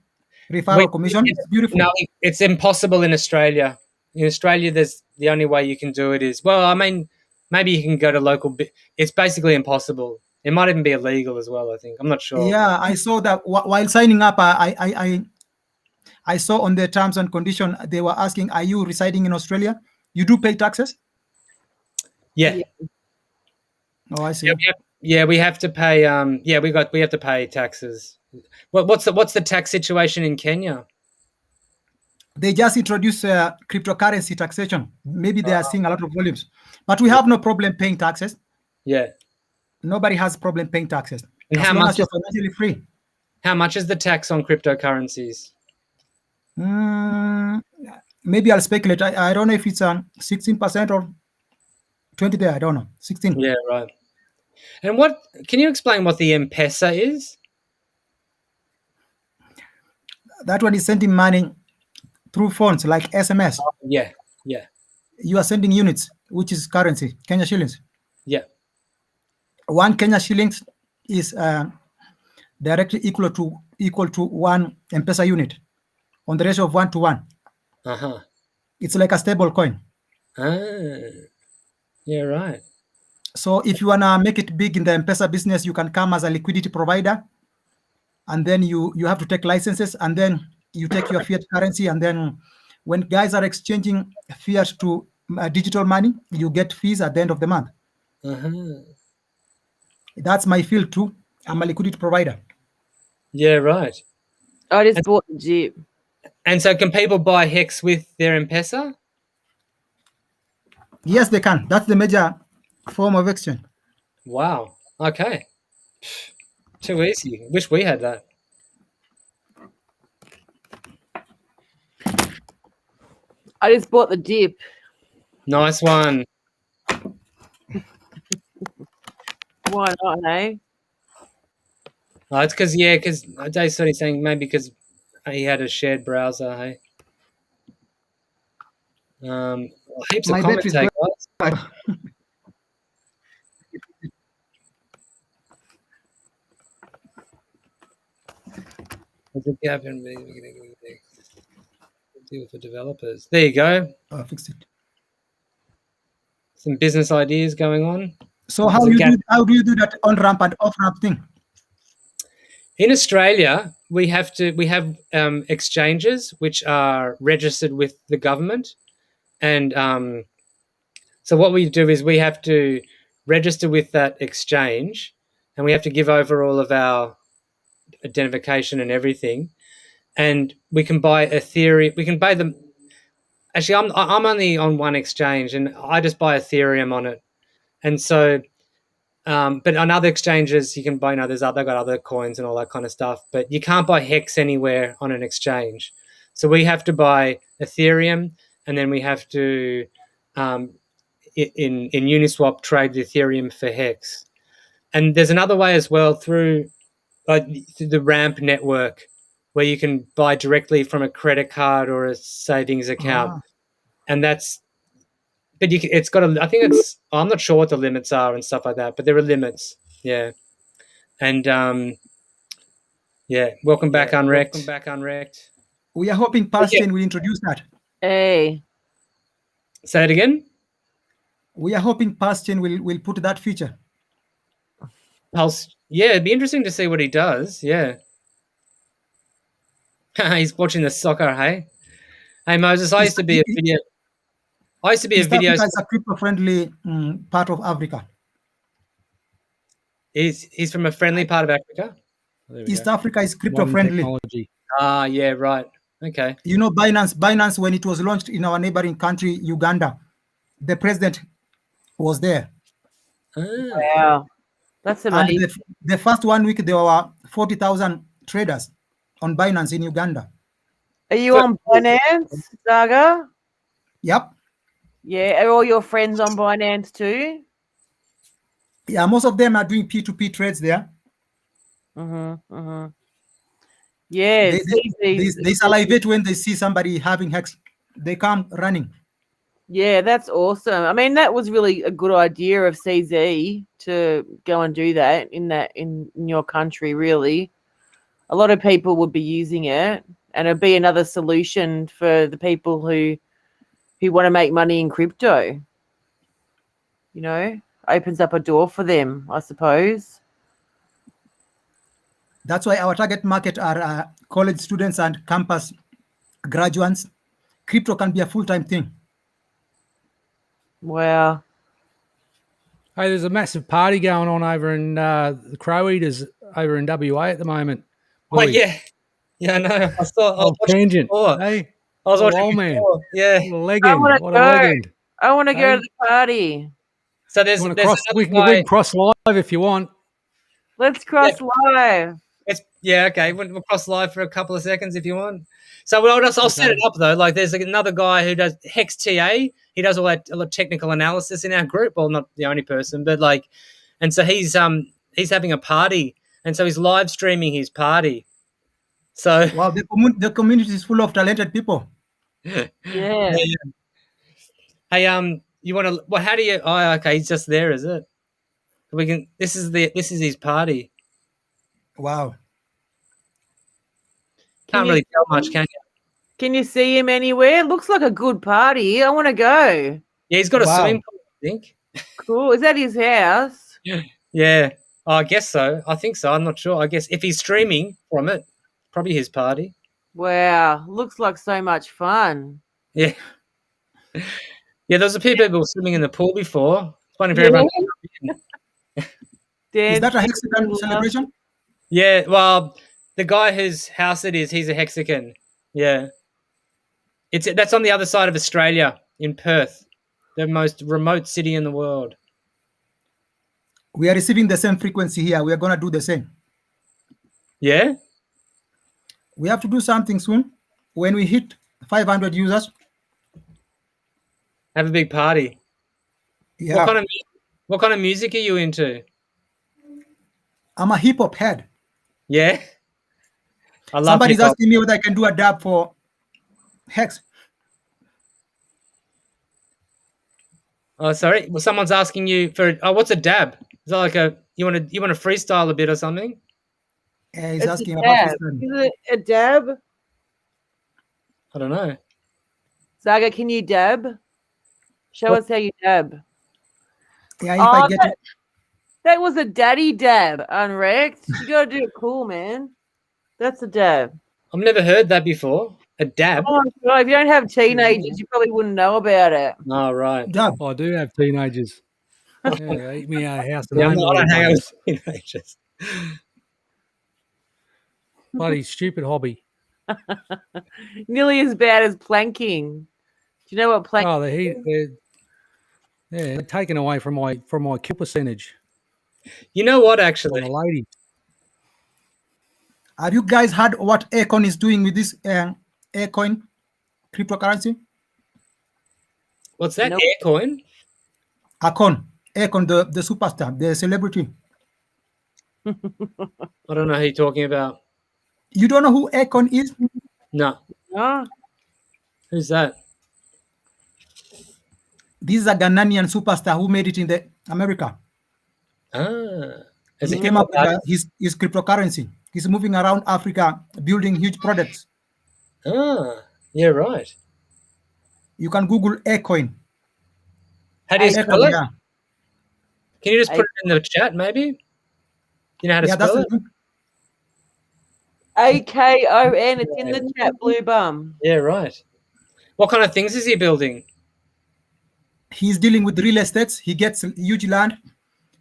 referral commission. It's beautiful. No, it's impossible in Australia. In Australia, there's the only way you can do it is, well, I mean, maybe you can go to local. It's basically impossible. It might even be illegal as well, I think. I'm not sure. Yeah, I saw that while signing up. I saw on the terms and condition they were asking, "Are you residing in Australia? You do pay taxes?" Yeah. Oh, I see. Yeah, we have to pay. We have to pay taxes. What's the tax situation in Kenya? They just introduced cryptocurrency taxation. Maybe they are seeing a lot of volumes, but we have no problem paying taxes. Yeah. Nobody has problem paying taxes. And as long as you're financially free. How much is the tax on cryptocurrencies? Maybe I'll speculate. I don't know if it's 16% or 20 there. I don't know. 16. Yeah, right. And can you explain what the M-Pesa is? That one is sending money through phones like SMS. Yeah. You are sending units, which is currency, Kenya shillings. Yeah. 1 Kenya shillings is directly equal to 1 M-Pesa unit on the ratio of 1 to 1. It's like a stable coin. Yeah, right. So if you wanna make it big in the M-Pesa business, you can come as a liquidity provider, and then you have to take licenses, and then you take your fiat currency, and then when guys are exchanging fiat to digital money, you get fees at the end of the month. That's my field too. I'm a liquidity provider. Yeah, right. I just bought the Jeep. And so can people buy Hex with their M-Pesa? Yes, they can. That's the major form of exchange. Wow. Okay. Too easy. Wish we had that. I just bought the dip. Nice one. Why not, hey? Oh, it's because Dave's sort of saying maybe because he had a shared browser, hey? Heaps of comments, hey, guys. There's a gap in deal for developers. There you go. I fixed it. Some business ideas going on. So how do you do that on ramp and off ramp thing? In Australia, we have exchanges which are registered with the government, and so what we do is we have to register with that exchange, and we have to give over all of our identification and everything, and we can buy Ethereum. We can buy them. Actually, I'm only on one exchange, and I just buy Ethereum on it. And so, but on other exchanges, you can buy. They've got other coins and all that kind of stuff. But you can't buy Hex anywhere on an exchange. So we have to buy Ethereum, and then we have to in Uniswap trade the Ethereum for Hex. And there's another way as well through the Ramp network, where you can buy directly from a credit card or a savings account, and that's. But it's got a. I think it's. I'm not sure what the limits are and stuff like that, but there are limits. Yeah, and yeah. Welcome back, Unwrecked. Welcome back, Unwrecked. We are hoping Palestine will introduce that. Hey. Say it again. We are hoping Palestine will put that feature. Yeah, it'd be interesting to see what he does. Yeah. He's watching the soccer, hey? Hey, Moses, I used to be a video. East Africa is a crypto-friendly part of Africa. He's from a friendly part of Africa? East Africa is crypto-friendly. Yeah, right. Okay. You know, Binance, when it was launched in our neighboring country, Uganda, the president was there. Wow. That's amazing. And the first 1 week, there were 40,000 traders on Binance in Uganda. Are you on Binance, Zaggah? Yep. Yeah. Are all your friends on Binance too? Yeah, most of them are doing P2P trades there. Yeah. They salivate when they see somebody having Hex. They come running. Yeah, that's awesome. I mean, that was really a good idea of CZ to go and do that in your country, really. A lot of people would be using it, and it'd be another solution for the people who want to make money in crypto. You know, opens up a door for them, I suppose. That's why our target market are college students and campus graduates. Crypto can be a full-time thing. Wow. Hey, there's a massive party going on over in the Crow Eaters over in WA at the moment. Oh, yeah. Yeah, I know. I saw tangent. Hey, I was watching old man. Yeah. Legend. What a legend. I want to go to the party. So we can cross live if you want. Let's cross live. Okay. We'll cross live for a couple of seconds if you want. So I'll set it up though. Like there's another guy who does HexTA. He does all that technical analysis in our group. Well, not the only person, but and so he's having a party, and so he's live streaming his party. So wow, the community is full of talented people. Yeah. Hey, you want to? Well, how do you? Oh, okay, he's just there, is it? We can. This is his party. Wow. Can't really tell much, can you? Can you see him anywhere? Looks like a good party. I want to go. Yeah, he's got a swimming pool, I think. Cool. Is that his house? Yeah. Oh, I guess so. I think so. I'm not sure. I guess if he's streaming from it, probably his party. Wow. Looks like so much fun. Yeah. Yeah, there was a few people swimming in the pool before. It's funny if everyone. Is that a Hexican celebration? Yeah, well, the guy whose house it is, he's a Hexican. Yeah. That's on the other side of Australia, in Perth, the most remote city in the world. We are receiving the same frequency here. We are going to do the same. Yeah? We have to do something soon. When we hit 500 users. Have a big party. Yeah. What kind of music are you into? I'm a hip-hop head. Yeah? I love Somebody's hip-hop. asking me whether I can do a dab for Hex. Oh, sorry. Well, someone's asking you for. Oh, what's a dab? Is that like you want to freestyle a bit or something? Yeah, he's It's asking a about dab. freestyling. Is it a dab? I don't know. Zaggah, can you dab? Show us how you dab. Yeah, if I get it. That was a daddy dab, Unwrecked. You got to do it cool, man. That's a dab. I've never heard that before. A dab? Oh, my God. If you don't have teenagers, you probably wouldn't know about it. Oh, right. Dab. I do have teenagers. Yeah, eat me out of house and Yeah, home. I don't hang out with teenagers. Bloody stupid hobby. Nearly as bad as planking. Do you know what planking? Oh, they're taken away from my kill percentage You know what, on actually? the ladies. Have you guys heard what Aircoin is doing with this Aircoin cryptocurrency? What's that? Nope. Aircoin? Aircoin, the superstar, the celebrity. I don't know who you're talking about. You don't know who Aircoin is? No. Ah, Who's that? This is a Ghanaian superstar who made it in the America. Ah. Is He it came up with artist? his cryptocurrency. He's moving around Africa building huge products. Ah, yeah, right. You can Google Aircoin. How do you spell Aircoin, it? yeah. Can you just put it in the chat, maybe? You know how to Yeah, that's spell the it? link. AKON. It's in the chat, Blue Bum. Yeah, right. What kind of things is he building? He's dealing with real estates. He gets huge land,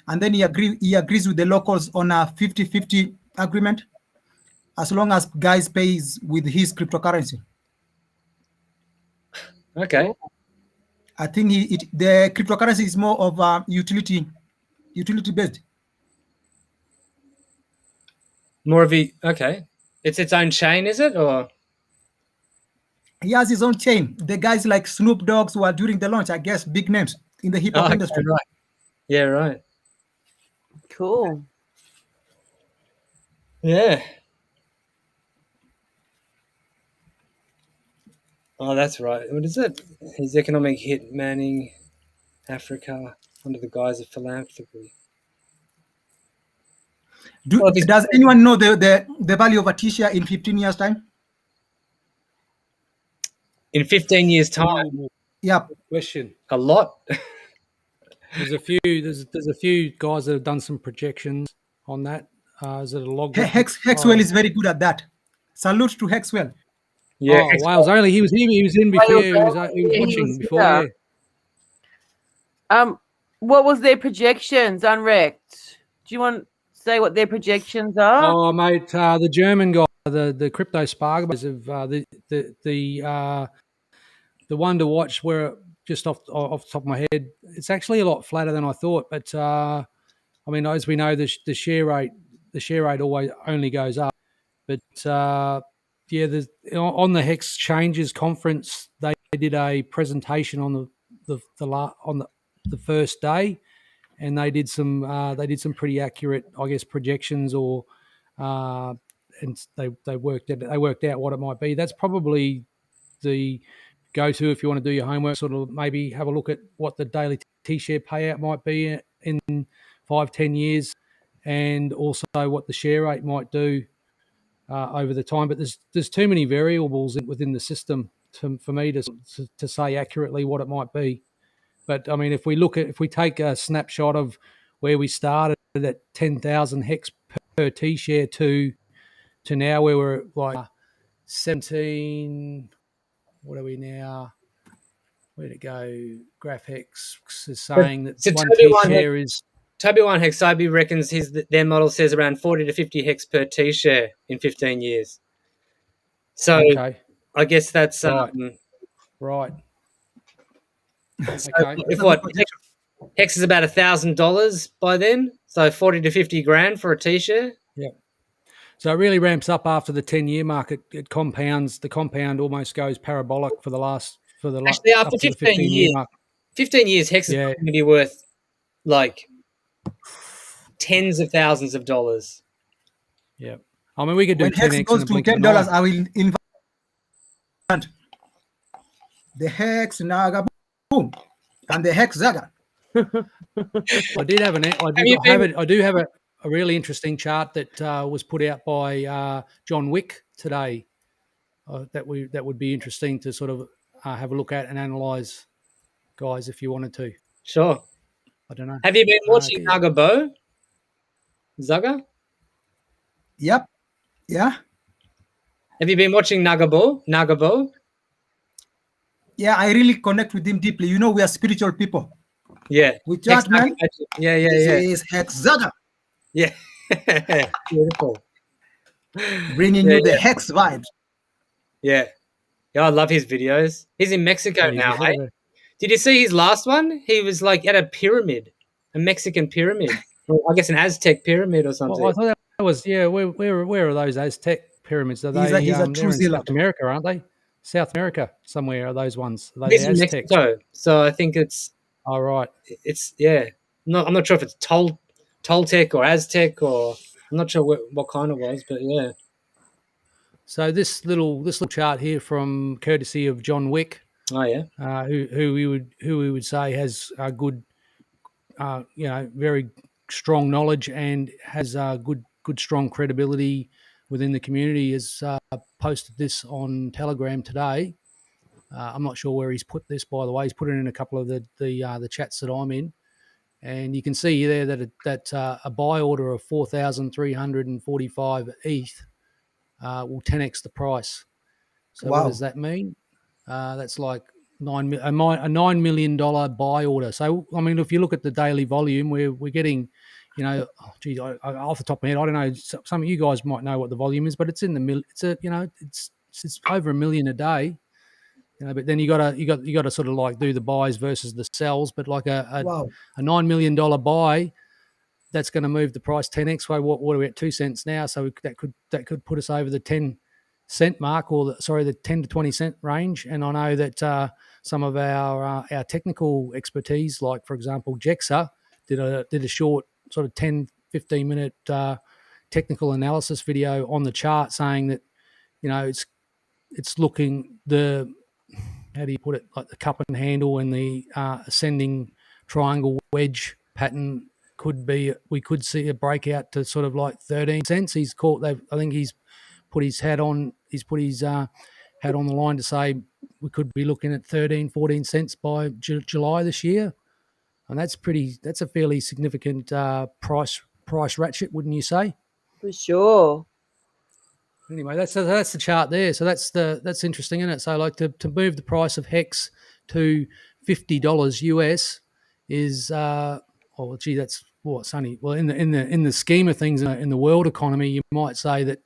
and then he agrees with the locals on a 50-50 agreement, as long as guys pays with his cryptocurrency. Okay. I think the cryptocurrency is more of a utility based. More of okay. It's its own chain, is it? Or He has his own chain. The guys like Snoop Dogg's who are during the launch, I guess, big names in the hip hop okay, industry. right. Yeah, right. Cool. Yeah. Oh, that's right. What is it? His economic hit manning Africa under the guise of philanthropy. Does anyone know the value of a T-shirt in 15 years' time? In 15 years' time, Yeah. Question. a lot. There's a few guys that have done some projections on that. Is it a log? Hexwell is very good at that. Salute to Hexwell. Yeah. Oh, Wales only. He was in before. He was watching before. Yeah. What was their projections? Unwrecked. Do you want to say what their projections are? Oh, mate, the German guy, the crypto spargers of the one to watch. Where just off the top of my head, it's actually a lot flatter than I thought. But I mean, as we know, the share rate always only goes up. But yeah, on the Hex Changes conference, they did a presentation on the first day, and they did some pretty accurate, I guess, projections, or and they worked out what it might be. That's probably the go-to if you want to do your homework. Sort of maybe have a look at what the daily T-share payout might be in 5-10 years, and also what the share rate might do over the time. But there's too many variables within the system for me to say accurately what it might be. But I mean, if we take a snapshot of where we started at 10,000 hex per T-share to now, where we're at like 17. What are we now? Where'd it go? GraphHex is saying that one T-share is. Toby1 Hexabi reckons their model says around 40 to 50 hex per T-share in 15 years. So Okay. I guess that's right. So Okay. if Hex is about $1,000 by then, so 40 to 50 grand for a T-share. Yeah. So it really ramps up after the 10-year mark. It compounds. The compound almost goes parabolic Actually, after 15 years, mark. 15 years, Hex is going to be worth like tens of thousands of dollars. Yeah. I mean, we could do when 10x Hex goes to $10, I will invite the HexZaggah boom and the HexZaggah. I do have a really interesting chart that was put out by John Wick today. That would be interesting to sort of have a look at and analyze, guys, if you wanted to. Sure. I don't know. Have you been watching HexZaggah? Yep. Yeah. Have you been watching Nagabo? Yeah, I really connect with him deeply. You know, we are spiritual people. Yeah. With that, man, Yeah, yeah, this yeah. is HexZaggah, Yeah. Beautiful. bringing Yeah, you the yeah, Hex vibes. yeah. Yeah, I love his videos. He's in Mexico Yeah, he's now, a bit hey? of a. Did you see his last one? He was like at a pyramid, a Mexican pyramid. Or I guess an Aztec pyramid or Well, I something. thought that was yeah. Where are those Aztec pyramids? Are He's a they? true They're in zealot. South America, aren't they? South America somewhere are those ones? Are they He's the in Aztecs? Mexico, so I think Oh, right. it's yeah. I'm not sure if it's Toltec or Aztec or I'm not sure what kind it was, but yeah. So this little chart here from courtesy of John Wick, Oh yeah. who we would say has a good, very strong knowledge and has good strong credibility within the community, has posted this on Telegram today. I'm not sure where he's put this, by the way. He's put it in a couple of the chats that I'm in, and you can see there that a buy order of 4,345 ETH will 10x the price. So what does Wow. that mean? That's like a $9 million buy order. So I mean, if you look at the daily volume, we're getting, off the top of my head, I don't know. Some of you guys might know what the volume is, but it's in the mill. It's over 1 million a day. But then you gotta sort of like do the buys versus the sells. But like Wow. a $9 million buy, that's going to move the price 10x. What are we at, 2 cents now? So that could put us over the 10-cent mark, or the 10 to 20 cent range. And I know that some of our technical expertise, like for example JEXA, did a short sort of 10-15 minute technical analysis video on the chart, saying that it's looking how do you put it, like the cup and handle and the ascending triangle wedge pattern we could see a breakout to sort of like 13 cents. I think he's put his hat on hat on the line to say we could be looking at 13-14 cents by July this year, and that's a fairly significant price ratchet, wouldn't you say? For sure. Anyway, that's the chart there. So that's interesting, isn't it? So like to move the price of Hex to $50 US is that's what's only, well, in the scheme of things in the world economy, you might say that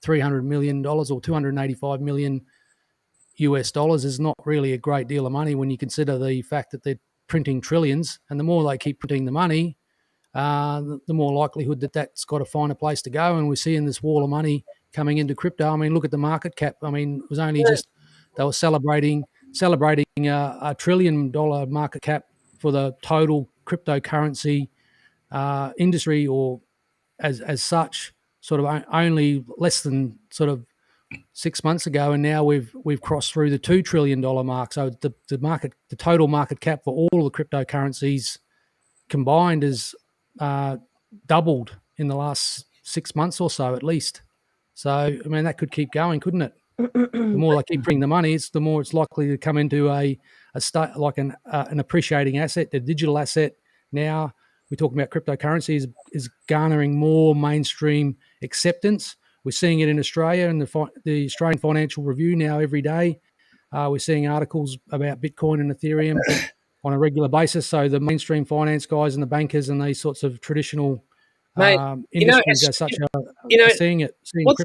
$300 million or 285 million US dollars is not really a great deal of money when you consider the fact that they're printing trillions, and the more they keep printing the money, the more likelihood that that's got to find a place to go. And we're seeing this wall of money coming into crypto. I mean, look at the market cap. I mean, it was only just they were celebrating a $1 trillion market cap for the total cryptocurrency industry, or as such, sort of only less than sort of 6 months ago, and now we've crossed through the $2 trillion mark. So the total market cap for all the cryptocurrencies combined is doubled in the last 6 months or so, at least. So I mean, that could keep going, couldn't it? The more they keep bringing the money, the more it's likely to come into a state like an appreciating asset, the digital asset. Now we're talking about cryptocurrency is garnering more mainstream acceptance. We're seeing it in Australia, and the Australian Financial Review now every day. We're seeing articles about Bitcoin and Ethereum on a regular basis. So the mainstream finance guys and the bankers and these sorts of traditional Mate, industries as such are seeing crypto, accepting what's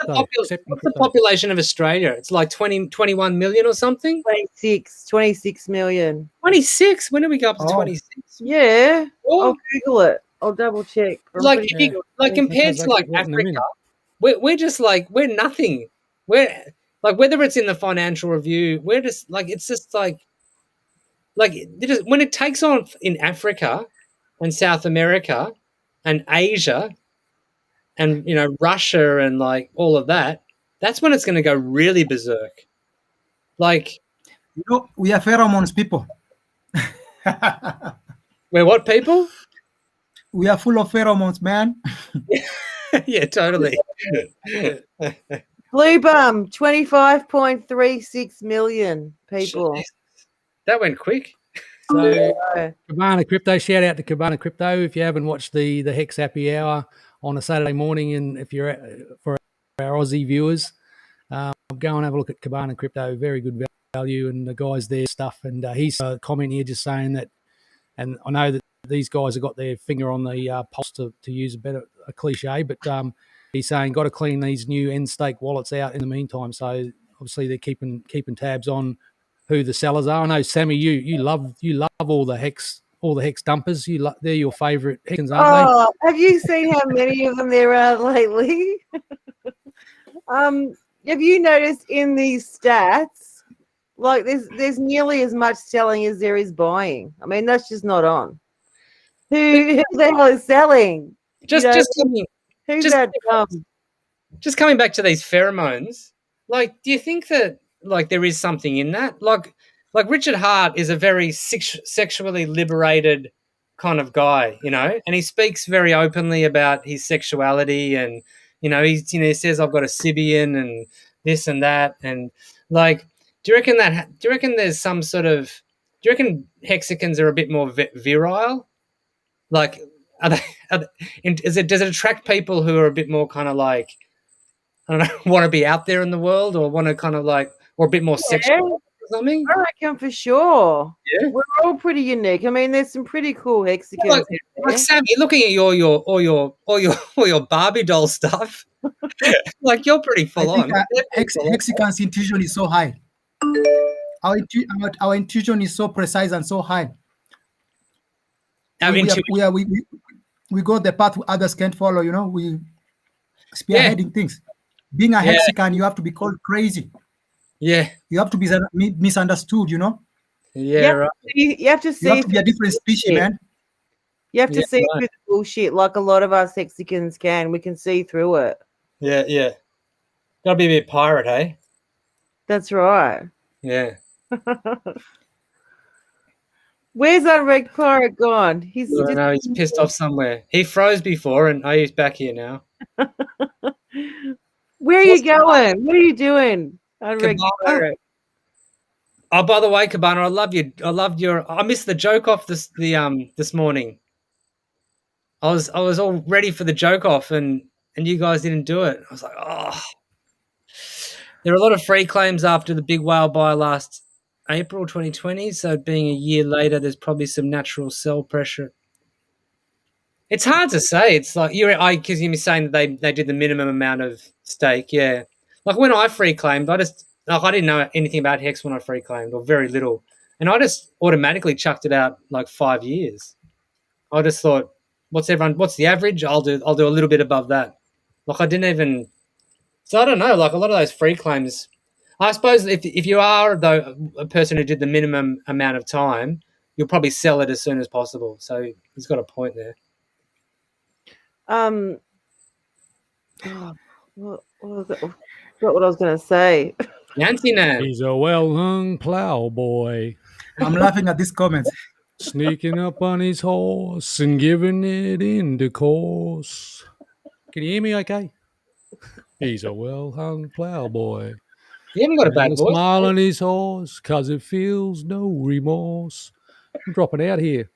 the crypto. population of Australia? It's like 21 million or something? 26 million. 26? When did we go up to 26? Yeah. Oh. I'll Google it. I'll double check. Like compared to like Africa, we're just like, we're nothing. We're like, whether it's in the Financial Review, we're just like, it's just like when it takes on in Africa and South America and Asia and Russia and like all of that, that's when it's going to go really berserk. Like, we are pheromones people. we're what people? We are full of pheromones, man. Yeah, totally. Blue Bum, 25.36 million people. Jeez. That went quick. So Cabana Crypto, shout out to Cabana Crypto. If you haven't watched the Hex Happy Hour on a Saturday morning, and if you're for our Aussie viewers, go and have a look at Cabana Crypto. Very good value, and the guys there stuff. And he's a comment here just saying that And I know that these guys have got their finger on the pulse, to use a cliche, but he's saying got to clean these new end stake wallets out in the meantime. So obviously they're keeping tabs on who the sellers are. I know, Sammy, you love all the hex dumpers. They're your favourite Hexicans, aren't Oh, have you seen how many of them there are lately? Have you noticed in these stats, like there's nearly as much selling as there is buying? I mean, that's just not on. Who the hell is selling? Just coming, who's just- that dumb? just coming back to these pheromones, like, do you think that like there is something in that? Like Richard Hart is a very sexually liberated kind of guy, you know, and he speaks very openly about his sexuality, and he says I've got a Sibian and this and that, and like, do you reckon there's some sort of, do you reckon Hexicans are a bit more virile? Like, does it attract people who are a bit more kind of like, I don't know, want to be out there in the world, or want to kind of like, or a bit more sexual or something? I reckon for sure. Yeah. We're all pretty unique. I mean, there's some pretty cool Hexicans. Like Sammy, looking at all your Barbie doll stuff, like you're pretty full on. Hexican's intuition is so high. Our intuition is so precise and so high. We go the path others can't follow. You know, we spearheading things. Being a Hexican, you have to be called crazy. Yeah. You have to be misunderstood. You know. Yeah. Right. You have to see. You have to be a different species, man. You have to see through the bullshit, like a lot of us Hexicans can. We can see through it. Yeah. Yeah. Gotta be a bit pirate, hey? That's right. Yeah. Where's Unwrecked Pirate gone? He's pissed off somewhere. He froze before, and he's back here now. Where are you going? What are you doing, Unwrecked Pirate? Oh, by the way, Cabana, I love you. I missed the joke off this morning. I was all ready for the joke off, and you guys didn't do it. I was like, oh. There are a lot of free claims after the big whale buy last April 2020. So being a year later, there's probably some natural sell pressure. It's hard to say. It's like because you're saying that they did the minimum amount of stake. Yeah, like when I free claimed, I didn't know anything about Hex when I free claimed, or very little, and I just automatically chucked it out like 5 years. I just thought, what's the average? I'll do a little bit above that. Like I didn't even. So I don't know. Like a lot of those free claims, I suppose if you are though a person who did the minimum amount of time, you'll probably sell it as soon as possible. So he's got a point there. What I was going to say. Nancy Nan. He's a well-hung plowboy. I'm laughing at these comments. Sneaking up on his horse and giving it into course. Can you hear me okay? He's a well-hung plowboy. You haven't got a bad voice. Smile on his horse, 'cause it feels no remorse. I'm dropping out here.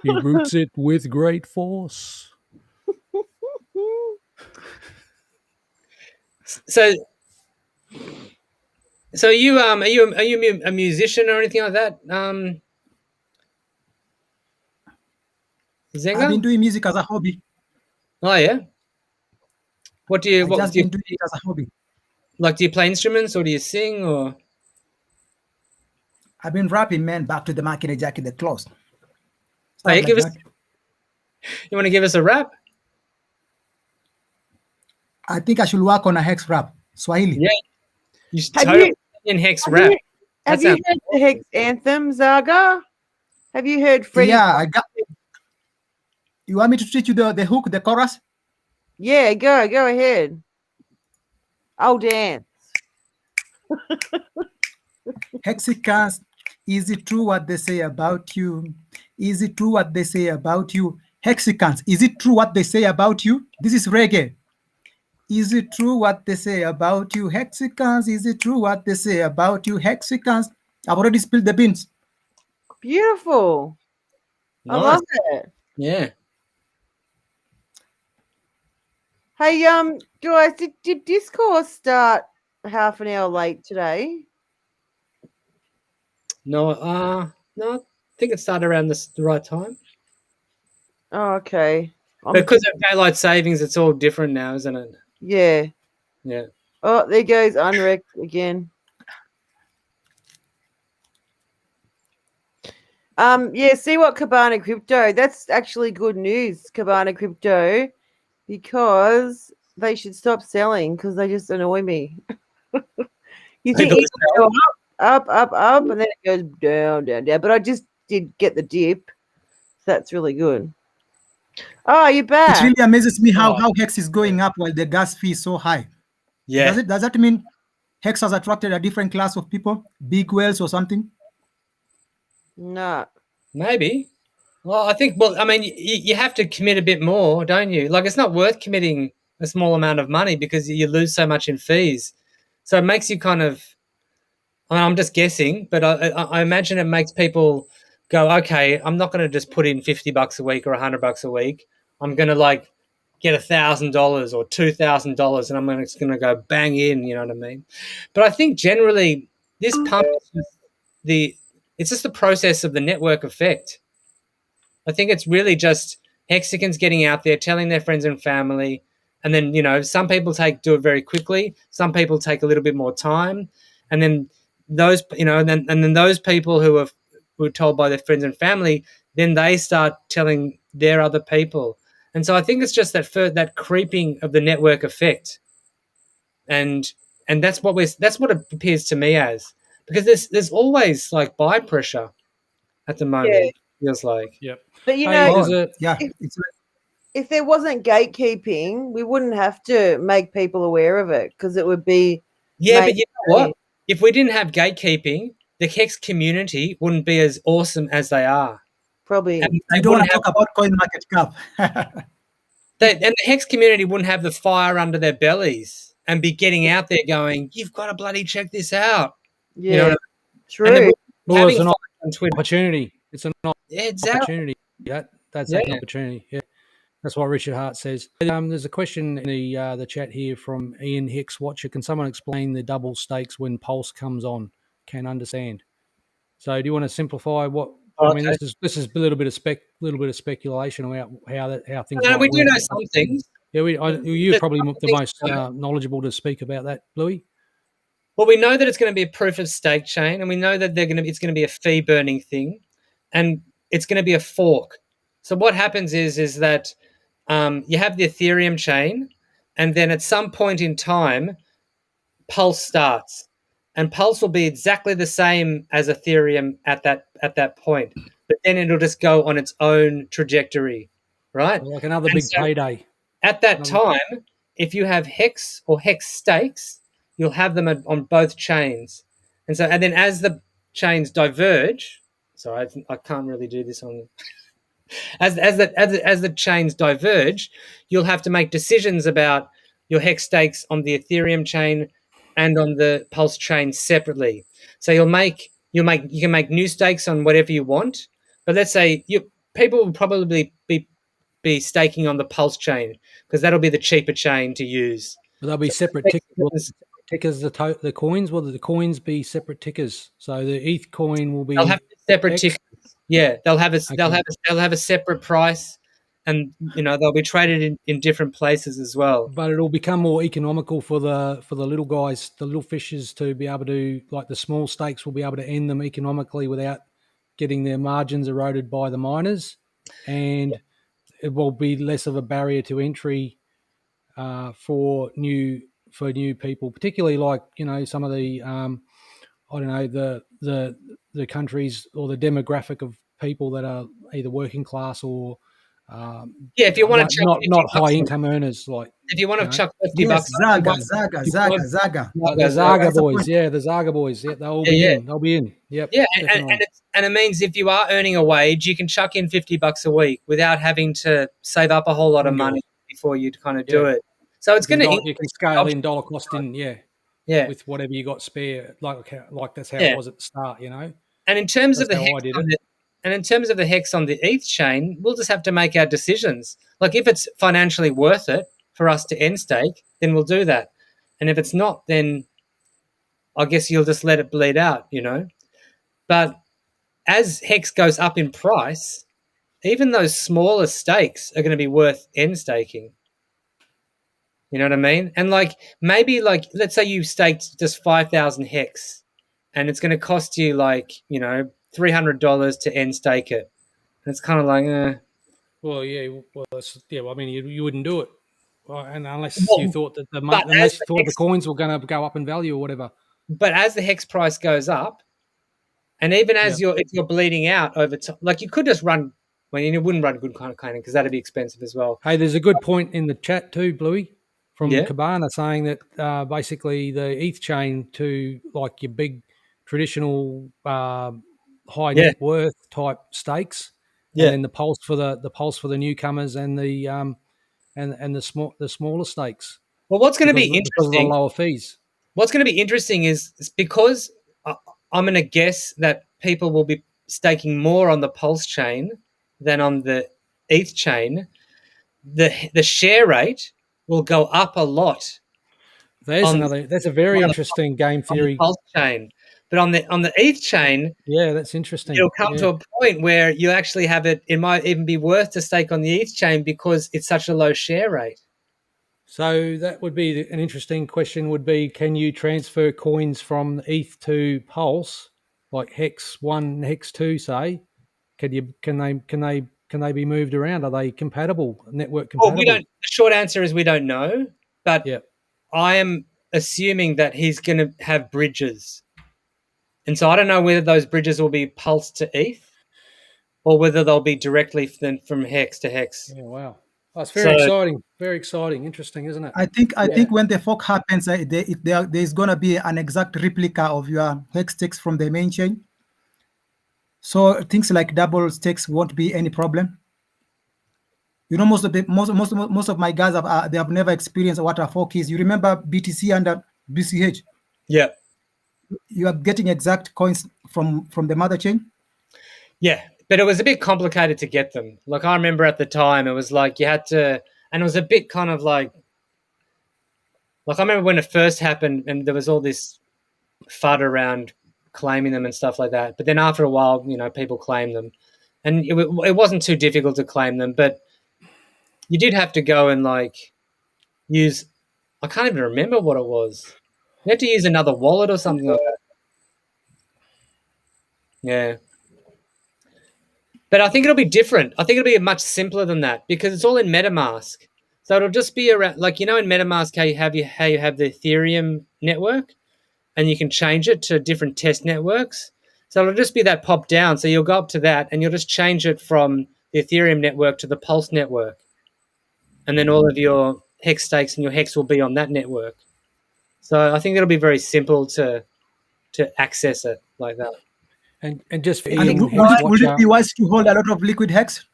He roots it with great force. So are you a musician or anything like that? Zaggah? I've been doing music as a hobby. Oh yeah. What do you? Been doing it as a hobby. Like, do you play instruments or do you sing or? I've been rapping, man. Back to the market, jacket, the clothes. Hey, you want to give us a rap? I think I should work on a Hex rap, Swahili. Yeah, you should totally in Hex rap. Have you heard the Hex anthem, Zaggah? Have you heard Freddie? Yeah, I got. You want me to teach you the hook, the chorus? Yeah, go ahead. I'll dance. Hexicans, is it true what they say about you? Is it true what they say about you? Hexicans, is it true what they say about you? This is reggae. Is it true what they say about you? Hexicans, is it true what they say about you? Hexicans, I've already spilled the beans. Beautiful. Nice. I love it. Yeah. Hey, guys, did Discourse start half an hour late today? No, I think it started around the right time. Oh, okay. Because of daylight savings, it's all different now, isn't it? Yeah. Yeah. Oh, there goes Unrec again. Yeah, see what Cabana Crypto. That's actually good news, Cabana Crypto, because they should stop selling because they just annoy me. You think People it would go up, and then it goes down, down, down. But I just did get the dip. So that's really good. Oh, you're It back. really amazes me how, Oh. how Hex is going up while the gas fee is so high. Yeah. Does that mean Hex has attracted a different class of people, big whales or something? No. Maybe. Well, I think. Well, I mean, you have to commit a bit more, don't you? Like, it's not worth committing a small amount of money because you lose so much in fees. So it makes you kind of. I mean, I'm just guessing, but I imagine it makes people go, okay, I'm not going to just put in $50 a week or $100 a week. I'm going to like get $1,000 or $2,000, and I'm just going to go bang in. You know what I mean? But I think generally this pump is just it's just the process of the network effect. I think it's really just Hexicans getting out there, telling their friends and family, and then some people do it very quickly. Some people take a little bit more time, and then those and then those people who are told by their friends and family, then they start telling their other people, and so I think it's just that creeping of the network effect, and that's what it appears to me as, because there's always like buy pressure at the moment. Yeah. It feels like. Yep. But you Hey, know, there's a- Yeah, if there wasn't gatekeeping, we wouldn't have to make people aware of it because it would be. Yeah, but you know mainstream. what? If we didn't have gatekeeping, the Hex community wouldn't be as awesome as they are. Probably. And I they don't want wouldn't to have, talk about coin market cap. and the Hex community wouldn't have the fire under their bellies and be getting out there going, "You've got to bloody check this out." Yeah. You know what I mean? True. And then Well, having it's an fire on Twitter. opportunity. It's an Yeah, exactly. opportunity. That's an opportunity. Yeah, that's what Richard Hart says. There's a question in the chat here from Ian Hicks Watcher. Can someone explain the double stakes when Pulse comes on? Can understand. So, do you want to simplify what? I mean, this is a little bit of speculation about how things. No, might we do work. know some things. Yeah, you're probably the most know. knowledgeable to speak about that, Louis. Well, we know that it's going to be a proof of stake chain, and we know that it's going to be a fee burning thing, and it's going to be a fork. So what happens is that you have the Ethereum chain, and then at some point in time, Pulse starts, and Pulse will be exactly the same as Ethereum at that point, but then it'll just go on its own trajectory, right? Like another big payday. At that time, if you have Hex or Hex stakes, you'll have them on both chains, and then as the chains diverge, sorry, I can't really do this on. As the chains diverge, you'll have to make decisions about your Hex stakes on the Ethereum chain and on the Pulse chain separately. So you can make new stakes on whatever you want, but let's say people will probably be staking on the Pulse chain because that'll be the cheaper chain to use. But they'll be separate tickers. The coins. Will the coins be separate tickers? So the ETH coin will be. They'll have separate tickers. Yeah, they'll have a separate price, and they'll be traded in different places as well. But it'll become more economical for the little guys, the little fishers, to be able to, like the small stakes, will be able to end them economically without getting their margins eroded by the miners, and it will be less of a barrier to entry for new people, particularly like some of the I don't know the countries or the demographic of people that are either working class or if you want to not high income earners, like if you want to chuck $50, Yes, Zaga. the Zaga boys, the Zaga boys, they'll be in. They'll be in. Yep. Yeah, and it means if you are earning a wage, you can chuck in $50 a week without having to save up a whole lot of money before you kind of do it. So it's going to you can scale in dollar cost in, with whatever you got spare, like that's how it was at the start, And in terms of the Hex on the ETH chain, we'll just have to make our decisions. Like if it's financially worth it for us to end stake, then we'll do that. And if it's not, then I guess you'll just let it bleed out, But as Hex goes up in price, even those smaller stakes are going to be worth end staking. You know what I mean? And like maybe like let's say you staked just 5,000 Hex, and it's going to cost you like $300 to end stake it. And it's kind of like, Well, yeah. Well, I mean, you wouldn't do it, well, and unless you Well, thought that but unless you thought the coins were going to go up in value or whatever. But as the Hex price goes up, and even as Yeah. if you're bleeding out over time, like you could just run. Well, you wouldn't run good kind of cleaning because that'd be expensive as well. Hey, there's a good point in the chat too, Bluey, from Yeah. Cabana saying that basically the ETH chain to like your big traditional high net worth type stakes, Yeah. and then the pulse for the newcomers and the and the smaller stakes. Well, what's going to be because of the interesting? lower fees. What's going to be interesting is because I'm going to guess that people will be staking more on the Pulse chain than on the ETH chain. The share rate will go up a lot. That's a very interesting game theory. On the Pulse chain, but on the ETH chain, yeah, that's interesting. It'll come to a point where you actually have it. It might even be worth to stake on the ETH chain because it's such a low share rate. So that would be an interesting question. Would be, can you transfer coins from ETH to Pulse, like Hex 1, Hex 2, say? Can they be moved around? Are they compatible, network compatible? Well, we don't. The short answer is we don't know, but I am assuming that he's going to have bridges, and so I don't know whether those bridges will be Pulse to ETH, or whether they'll be directly from Hex to Hex. Yeah, wow. That's very exciting. Very exciting. Interesting, isn't it? I think when the fork happens, there's going to be an exact replica of your Hex stakes from the main chain. So things like double stakes won't be any problem. You know, most of my guys they have never experienced what a fork is. You remember BTC and BCH? Yeah. You are getting exact coins from the mother chain. Yeah, but it was a bit complicated to get them. Like I remember at the time, it was like you had to, and it was a bit kind of like I remember when it first happened, and there was all this FUD around claiming them and stuff like that. But then after a while, people claimed them, and it wasn't too difficult to claim them. But you did have to go and use. I can't even remember what it was. You had to use another wallet or something like that. Yeah. But I think it'll be different. I think it'll be much simpler than that because it's all in MetaMask. So it'll just be around, in MetaMask, how you have the Ethereum network, and you can change it to different test networks. So it'll just be that pop down. So you'll go up to that, and you'll just change it from the Ethereum network to the Pulse network, and then all of your Hex stakes and your Hex will be on that network. So I think it'll be very simple to access it like that. And just for would it be wise to hold a lot of liquid Hex?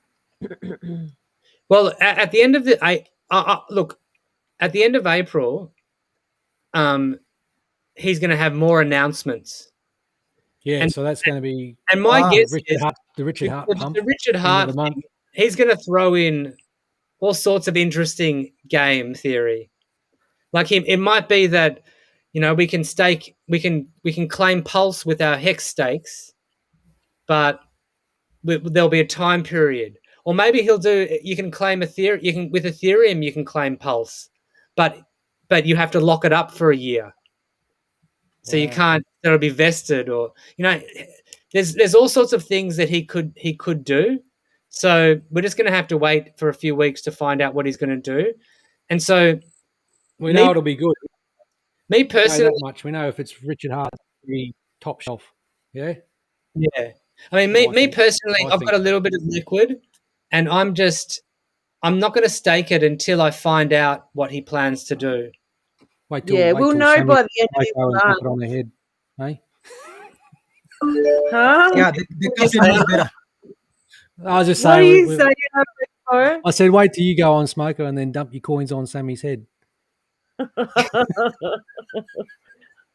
Well, at the end of at the end of April, he's going to have more announcements. Yeah, so that's going to be. And my guess is the Richard Hart pump. The Richard Hart thing, he's going to throw in all sorts of interesting game theory. Like it might be that we can claim Pulse with our Hex stakes, but there'll be a time period. Or maybe you can claim Ethereum. With Ethereum you can claim Pulse, but you have to lock it up for a year. So you can't. That'll be vested, or there's all sorts of things that he could do. So we're just going to have to wait for a few weeks to find out what he's going to do. And so we know it'll be good. Me personally, that much we know if it's Richard Hart, the top shelf. Yeah. Yeah. I mean, me personally, I've got a little bit of liquid, and I'm not going to stake it until I find out what he plans to do. Wait we'll know by the end of the month. On the head, hey? Huh? Yeah, the captain knows better. I was just saying. What are you saying? I said, wait till you go on Smoker and then dump your coins on Sammy's head.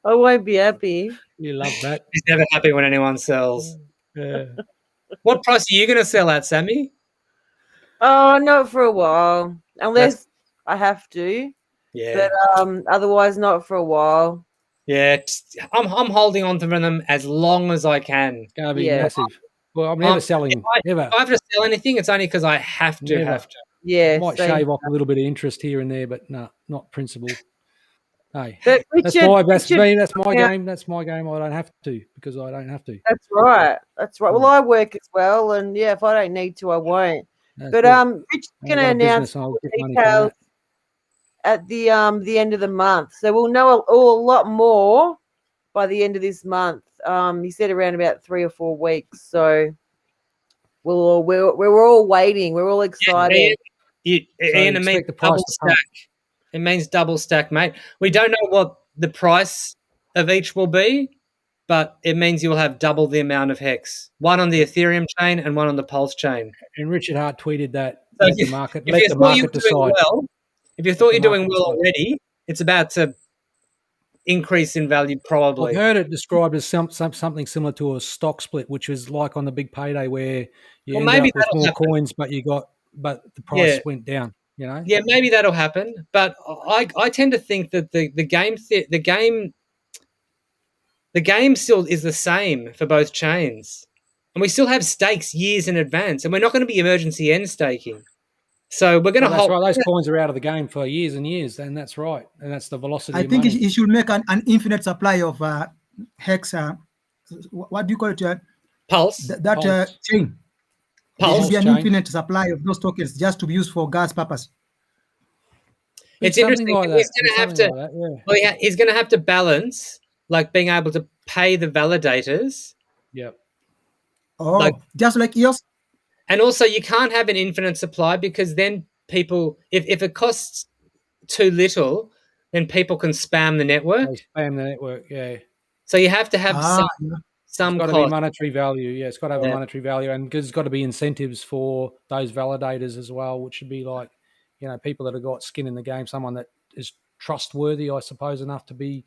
I won't be happy. You love that. He's never happy when anyone sells. Yeah. What price are you going to sell at, Sammy? Oh, not for a while, unless I have to. Yeah. But otherwise, not for a while. Yeah, I'm holding on to them as long as I can. It's going to be Yeah. massive. Well, I'm never selling. If Never. I have to sell anything, it's only because I have to. Never. Have to. Yeah. Might same. shave off a little bit of interest here and there, but no, not principle. Hey, But that's Richard, me. That's my yeah. game. That's my game. I don't have to because I don't have to. That's right. That's right. Well, I work as well, and yeah, if I don't need to, I won't. That's But it. Richard's I've going to got a announce business and I'll get money from details that. at the end of the month, so we'll know a lot more by the end of this month. He said around about 3 or 4 weeks. So we're all waiting. We're all excited. Ian, it means expect the price double to pump. stack. It means double stack, mate. We don't know what the price of each will be, but it means you will have double the amount of hex. One on the Ethereum chain and one on the Pulse chain. And Richard Hart tweeted that. So Let the market decide. If you thought the you're doing market well decide. already, it's about to increase in value probably. I've heard it described as something similar to a stock split, which is like on the big payday where you end up with more coins, but the price went down. You know. Yeah, maybe that'll happen, but I tend to think that the game still is the same for both chains, and we still have stakes years in advance, and we're not going to be emergency end staking. So we're going to hold. That's right. Those coins are out of the game for years and years, and that's right. And that's the velocity. I think you should make an infinite supply of hex. What do you call it? Pulse. That chain. There should be an infinite supply of those tokens just to be used for gas purpose. It's interesting. Like he's going to have to. Like well, he's going to have to balance like being able to pay the validators. Yep. Oh, just like EOS. And also, you can't have an infinite supply because then people, if it costs too little, then people can spam the network. Spam the network, yeah. So you have to have some. It's got to be monetary value. Yeah, it's got to have a monetary value, and there's got to be incentives for those validators as well, which should be like, people that have got skin in the game, someone that is trustworthy, I suppose, enough to be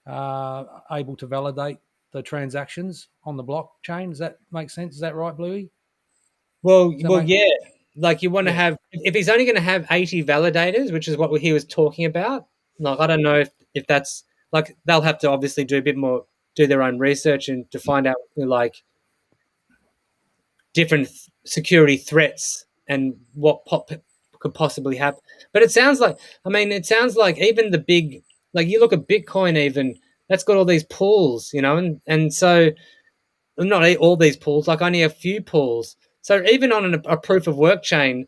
able to validate the transactions on the blockchain. Does that make sense? Is that right, Bluey? Well, yeah. Like you want to have, if he's only going to have 80 validators, which is what he was talking about. Like I don't know if that's like they'll have to obviously do a bit more, do their own research and to find out like different security threats and what could possibly happen. But it sounds like, even the big, like you look at Bitcoin, even that's got all these pools, and so not all these pools, like only a few pools. So even on a proof of work chain,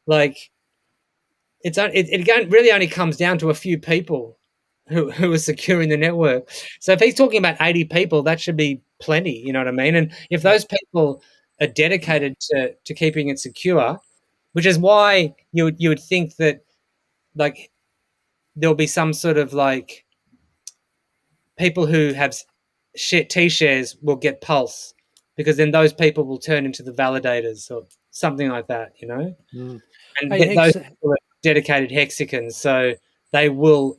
like it really only comes down to a few people who are securing the network. So if he's talking about 80 people, that should be plenty, you know what I mean? And if those people are dedicated to keeping it secure, which is why you would think that like there'll be some sort of like people who have T-shares will get Pulse, because then those people will turn into the validators or something like that, And those people are dedicated Hexicans, so they will,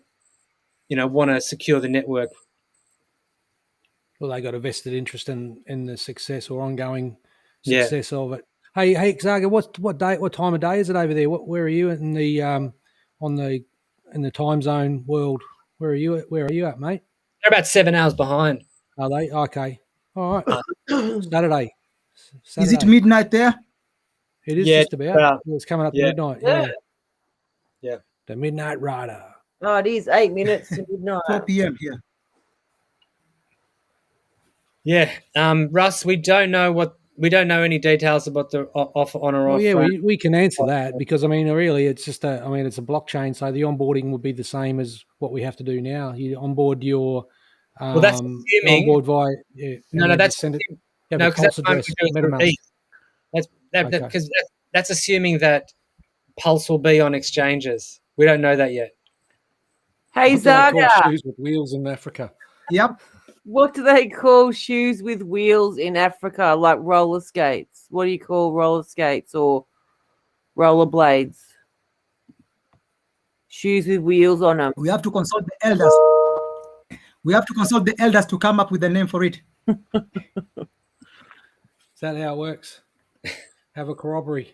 want to secure the network. Well, they got a vested interest in the success or ongoing success of it. Hey, HexZaggah, what time of day is it over there? Where are you in the in the time zone world? Where are you at, mate? They're about 7 hours behind. Are they? Okay. All right. Saturday. Is it midnight there? It is just about. It's coming up to midnight. Yeah. The Midnight Rider. Oh, it is 8 minutes to midnight. 4 p.m. here. Yeah. Russ, we don't know any details about the offer on or off. Yeah, we can answer that because really it's just it's a blockchain, so the onboarding would be the same as what we have to do now. You onboard your that's assuming onboard via that's because that's assuming that Pulse will be on exchanges. We don't know that yet. HexZaggah. Shoes with wheels in Africa. Yep. What do they call shoes with wheels in Africa? Like roller skates? What do you call roller skates or roller blades? Shoes with wheels on them. We have to consult the elders. We have to consult the elders to come up with a name for it. Is that how it works? Have a corroboree.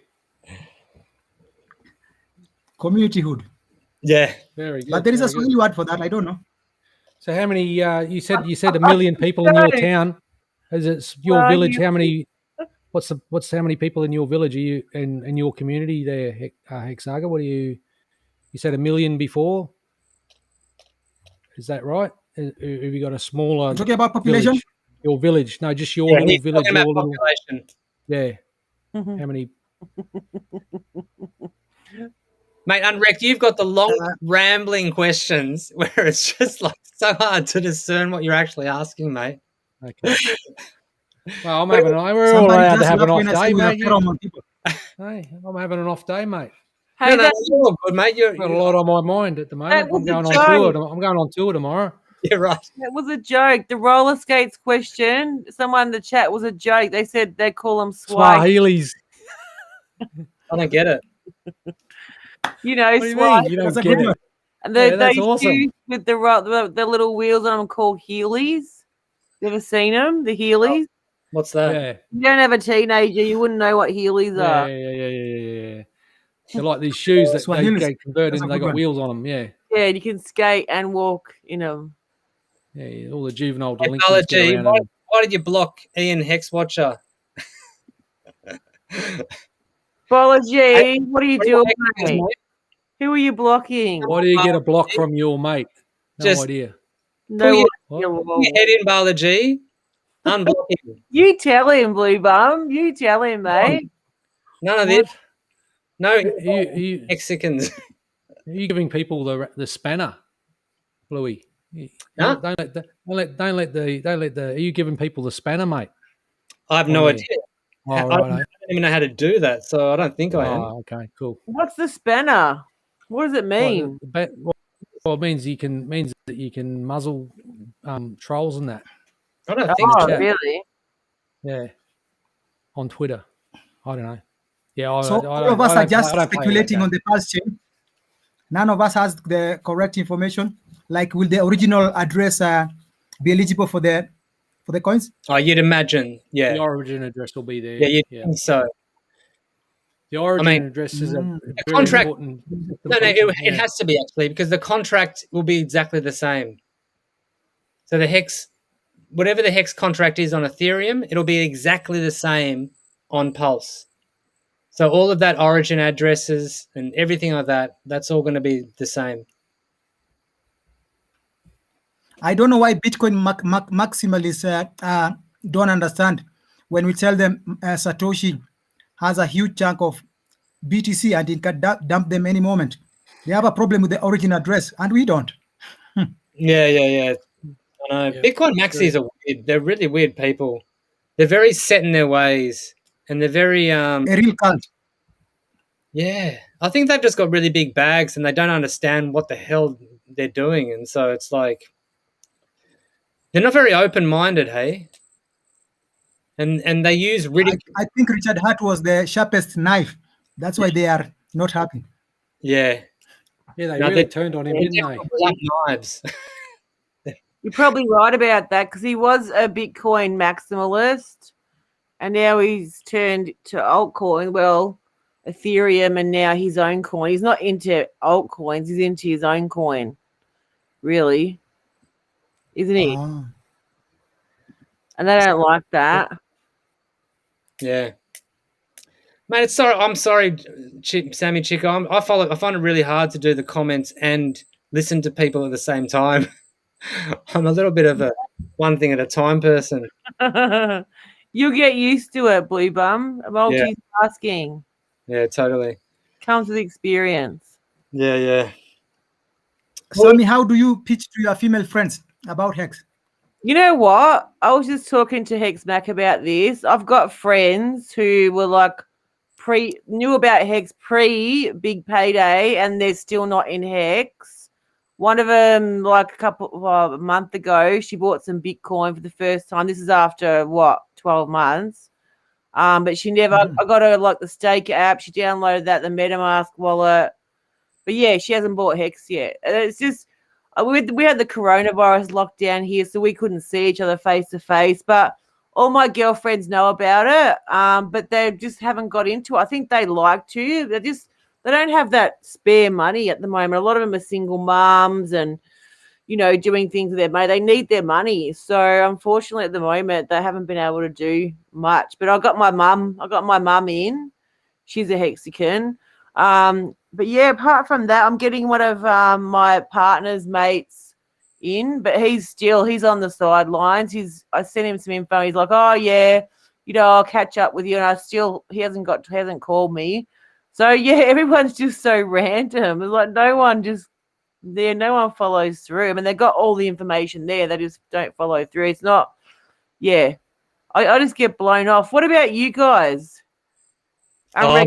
Communityhood. Yeah. Very good. But there is a Swahili word for that. I don't know. So how many? You said 1,000,000 people in your town. Is it your Well, village? you- How many? What's how many people in your village are you in your community there, HexZaggah? What do you? You said 1,000,000 before. Is that right? Have you got a smaller You're talking about population? village? Your village? No, just your Yeah, little he's village. talking Your about little. population. Yeah. How many? Mate, Unwrecked, you've got the long rambling questions where it's just like so hard to discern what you're actually asking, mate. Okay. Well, we're all Somebody allowed to just have an laughed off when I said day, we have mate. pheromone people. Hey, I'm having an off day, mate. Hey, No, that, you're all good, mate. I've got a lot on my mind at the moment. was I'm a going on joke. tour. I'm going on tour tomorrow. you're right. that was a joke. The roller skates question, someone in the chat was a joke. They said they call them swag. Swahilis. I don't get it. You know, What do you swag. mean? You That's don't a good get one. it? And Yeah, that's those awesome. shoes with the little wheels on them called Heelys. You ever seen them? The Heelys? What's that? Yeah. You don't have a teenager, you wouldn't know what Heelys are. Yeah. They're like these shoes that they Swahilis. get converted That's a and they good got one. wheels on them. Yeah. Yeah, you can skate and walk in them. Yeah. All the juvenile Hey, delinquents get Bala G, around why, them. why did you block Ian Hexwatcher? Apology, what are you doing, Hexicans, mate? mate? Who are you blocking? Why do you get a block from your mate? No Just idea. No your- What? idea. Put your head in, Bala G. Unblock him. You tell him, Blue Bum. You tell him, mate. None of What? this. No You Hexicans. are you giving people the spanner, Bluey? Huh? Don't let the. Are you giving people the spanner, mate? I have On no there. idea. Oh, I right. don't even know how to do that, so I don't think I am. Oh, okay, cool. What's the spanner? What does it mean? Well, it means that you can muzzle trolls and that. I don't think Oh, chat. really? Yeah, on Twitter. I don't know. Yeah, So all of us are just speculating on the pulse chain. None of us has the correct information. Like, will the original address be eligible for the coins? Oh, you'd imagine, yeah. The origin address will be there. Yeah, you'd think so. The origin address is a very contract- important. No, it has to be actually because the contract will be exactly the same. So the hex, whatever the hex contract is on Ethereum, it'll be exactly the same on Pulse. So all of that origin addresses and everything like that, that's all going to be the same. I don't know why Bitcoin maximalists don't understand when we tell them Satoshi has a huge chunk of BTC and it can dump them any moment. They have a problem with the origin address, and we don't. Yeah. I know. Yeah, Bitcoin maxis are weird. They're really weird people. They're very set in their ways, and they're very A real cult. Yeah, I think they've just got really big bags, and they don't understand what the hell they're doing, and so it's like they're not very open-minded, hey. And they use ridicule. I think Richard Hart was the sharpest knife. That's why they are not happy. Yeah, Yeah, they No, really they- turned on him, they're didn't they? blunt knives. You're probably right about that because he was a Bitcoin maximalist and now he's turned to altcoin. Well, Ethereum and now his own coin. He's not into altcoins, he's into his own coin. Really? Isn't he? Ah. And they don't like that. Yeah, mate. I'm sorry, Sammy Chico. I find it really hard to do the comments and listen to people at the same time. I'm a little bit of a one thing at a time person. You'll get used to it, Blue Bum. Multitasking Yeah, totally. comes with experience. Yeah. Sammy, how do you pitch to your female friends about Hex? You know what? I was just talking to Hex Mac about this. I've got friends who were like knew about Hex pre big payday and they're still not in Hex. One of them, like a month ago, she bought some Bitcoin for the first time. This is after 12 months. But she never. I got her like the Stake app. She downloaded that, the MetaMask wallet. But yeah, she hasn't bought Hex yet. And it's just we had the coronavirus lockdown here, so we couldn't see each other face to face. But all my girlfriends know about it. But they just haven't got into it. I think they like to. They don't have that spare money at the moment. A lot of them are single moms and, doing things with their money. They need their money. So unfortunately, at the moment, they haven't been able to do much. But I got my mum in. She's a Hexican. But yeah, apart from that, I'm getting one of my partner's mates in, but he's on the sidelines. I sent him some info. He's like, oh yeah, I'll catch up with you. And he hasn't called me. So yeah, everyone's just so random. It's like no one follows through. I mean, they got all the information there. They just don't follow through. It's not, yeah. I just get blown off. What about you guys? Are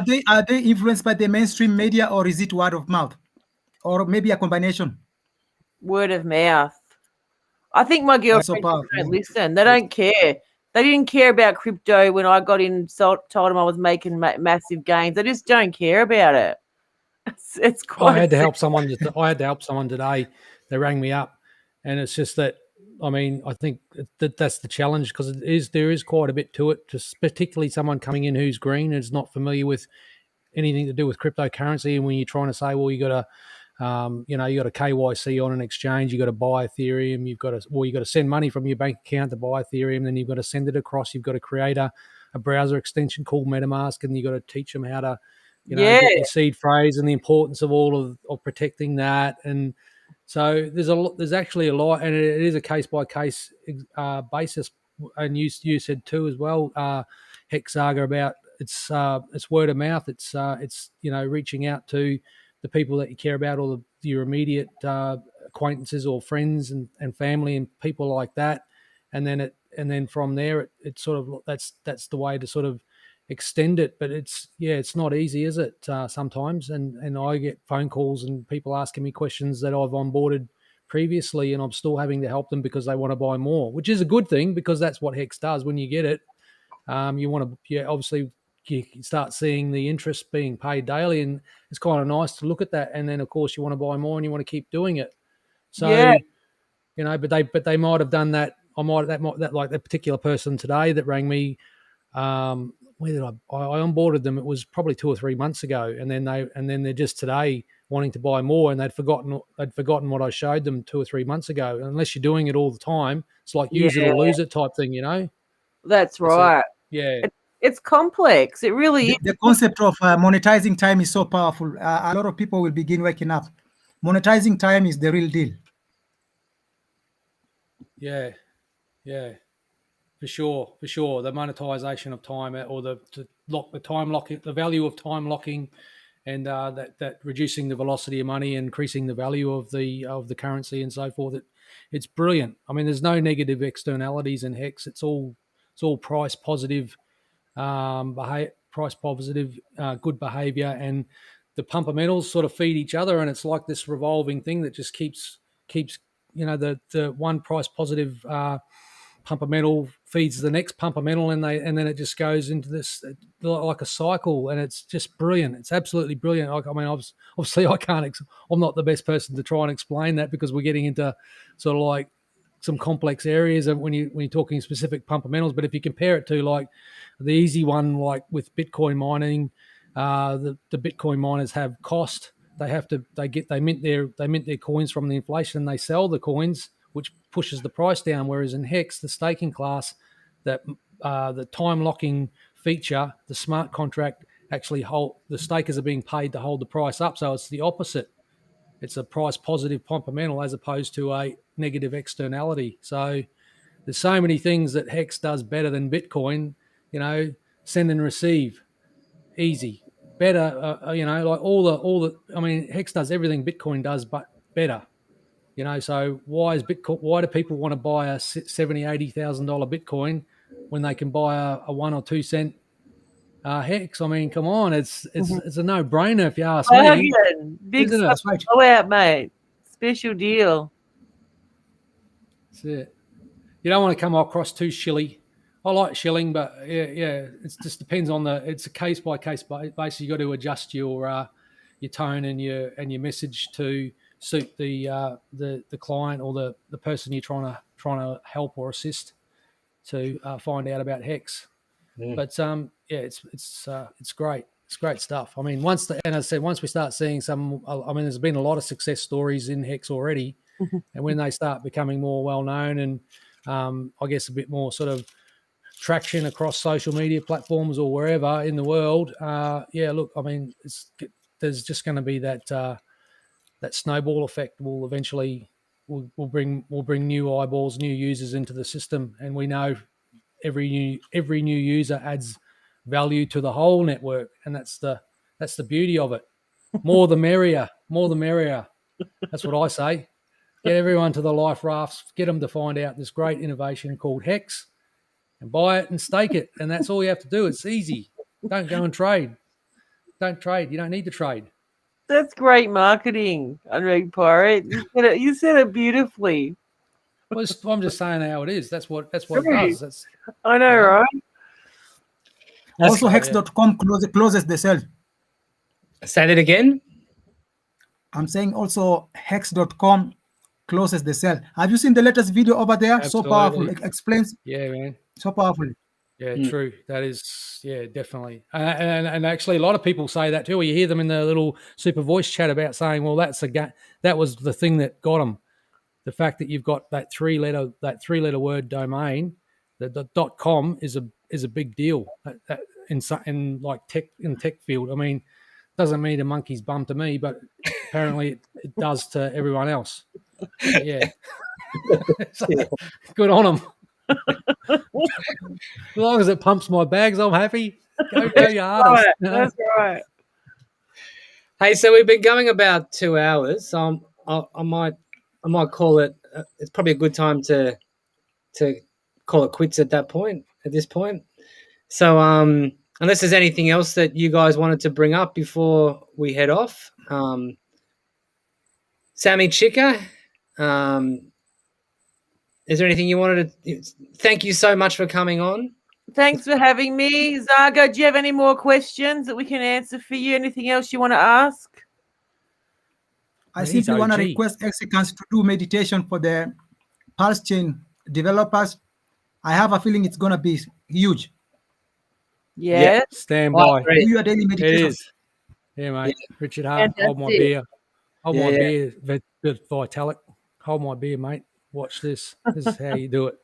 they influenced by the mainstream media, or is it word of mouth, or maybe a combination? Word of mouth. I think my girlfriends don't listen. They don't care. They didn't care about crypto when I got in. Told them I was making massive gains. They just don't care about it. It's quite. I had to help someone. I had to help someone today. They rang me up, and it's just that. I mean, I think that's the challenge, because there is quite a bit to it. Just particularly someone coming in who's green, is not familiar with anything to do with cryptocurrency, and when you're trying to say, well, you got to, you got a KYC on an exchange, you got to buy Ethereum, you got to send money from your bank account to buy Ethereum, then you've got to send it across, you've got to create a browser extension called MetaMask, and you've got to teach them how to, get your seed phrase and the importance of all of protecting that. And so there's actually a lot, and it is a case by case basis. And you said too as well, HexZaggah, about it's word of mouth. It's reaching out to the people that you care about, or your immediate acquaintances or friends and family and people like that. And then from there, it sort of that's the way to sort of extend it. But it's not easy, is it? Sometimes, and I get phone calls and people asking me questions that I've onboarded previously, and I'm still having to help them because they want to buy more, which is a good thing, because that's what Hex does. When you get it, you want to, obviously you start seeing the interest being paid daily, and it's kind of nice to look at that. And then of course you want to buy more and you want to keep doing it. So, but they might have done that. That like that particular person today that rang me, where did I onboarded them? It was probably 2 or 3 months ago, and then they're just today wanting to buy more, and they'd forgotten what I showed them 2 or 3 months ago. And unless you're doing it all the time, it's like use it or lose it type thing, That's right. It's complex. It really is. The concept of monetizing time is so powerful. A lot of people will begin waking up. Monetizing time is the real deal. Yeah. For sure. The monetization of time, or the time locking, the value of time locking, and that reducing the velocity of money, increasing the value of the currency and so forth. It's brilliant. I mean, there's no negative externalities in Hex. It's all price positive, good behavior, and the pumper metals sort of feed each other, and it's like this revolving thing that just keeps the one price positive pumper metal feeds the next pumper metal, and then it just goes into this like a cycle, and it's just brilliant. It's absolutely brilliant. I mean, obviously I can't. I'm not the best person to try and explain that, because we're getting into sort of like some complex areas when you're talking specific pumper metals. But if you compare it to like the easy one, like with Bitcoin mining, the Bitcoin miners have cost. They mint their coins from the inflation, and they sell the coins, which pushes the price down. Whereas in Hex, the staking class, that the time locking feature, the smart contract actually the stakers are being paid to hold the price up. So it's the opposite. It's a price positive pumper metal as opposed to a negative externality. So there's so many things that Hex does better than Bitcoin. Send and receive, easy, better. Like all the. I mean, Hex does everything Bitcoin does, but better. So why do people want to buy a $70,000, $80,000 Bitcoin when they can buy a 1 or 2 cent Hex? I mean, come on, it's a no brainer if you ask me. Big stuff. Go out, mate. Special deal. That's it. You don't want to come across too shilly. I like shilling, but yeah, it just depends on it's a case by case basis. You got to adjust your tone and your message to suit the client or the person you're trying to help or assist to find out about Hex. But it's great. It's great stuff. I mean, once and as I said, once we start seeing some, I mean, there's been a lot of success stories in Hex already, and when they start becoming more well known and I guess a bit more sort of traction across social media platforms or wherever in the world, look, I mean, there's just going to be that that snowball effect will eventually will bring new eyeballs, new users into the system, and we know every new user adds value to the whole network, and that's the beauty of it. More the merrier, more the merrier. That's what I say. Get everyone to the life rafts, get them to find out this great innovation called Hex, and buy it and stake it, and that's all you have to do. It's easy. Don't go and trade. Don't trade. You don't need to trade. That's great marketing, Unread Pirate. You said it beautifully. Well, I'm just saying how it is. That's what it does. I know, right? Also, Hex.com closes the sale. Say that again. I'm saying also Hex.com closes the sale. Have you seen the latest video over there? Absolutely. So powerful. It explains. Yeah, man. So powerful. Yeah, true. That is, definitely. And actually, a lot of people say that too. Or you hear them in the little super voice chat about saying, "Well, that was the thing that got them." The fact that you've got that three letter word domain, the .com is a big deal in like tech field. I mean, doesn't mean a monkey's bum to me, but apparently it does to everyone else. But yeah, so, good on them. As long as it pumps my bags, I'm happy. Go your hardest. That's right. Hey, so we've been going about 2 hours. So I might call it. It's probably a good time to call it quits at this point. So unless there's anything else that you guys wanted to bring up before we head off, Sammy Chica, is there anything you wanted to? Thank you so much for coming on. Thanks for having me, Zaga. Do you have any more questions that we can answer for you? Anything else you want to ask? I simply want to request Hexicans to do meditation for the Pulse Chain developers. I have a feeling it's going to be huge. Yeah. Stand by. Do your daily meditation. It is. Yeah, mate. Yeah. Richard Hart, hold my beer. Hold my beer, Vitalik. Hold my beer, mate. Watch this. This is how you do it.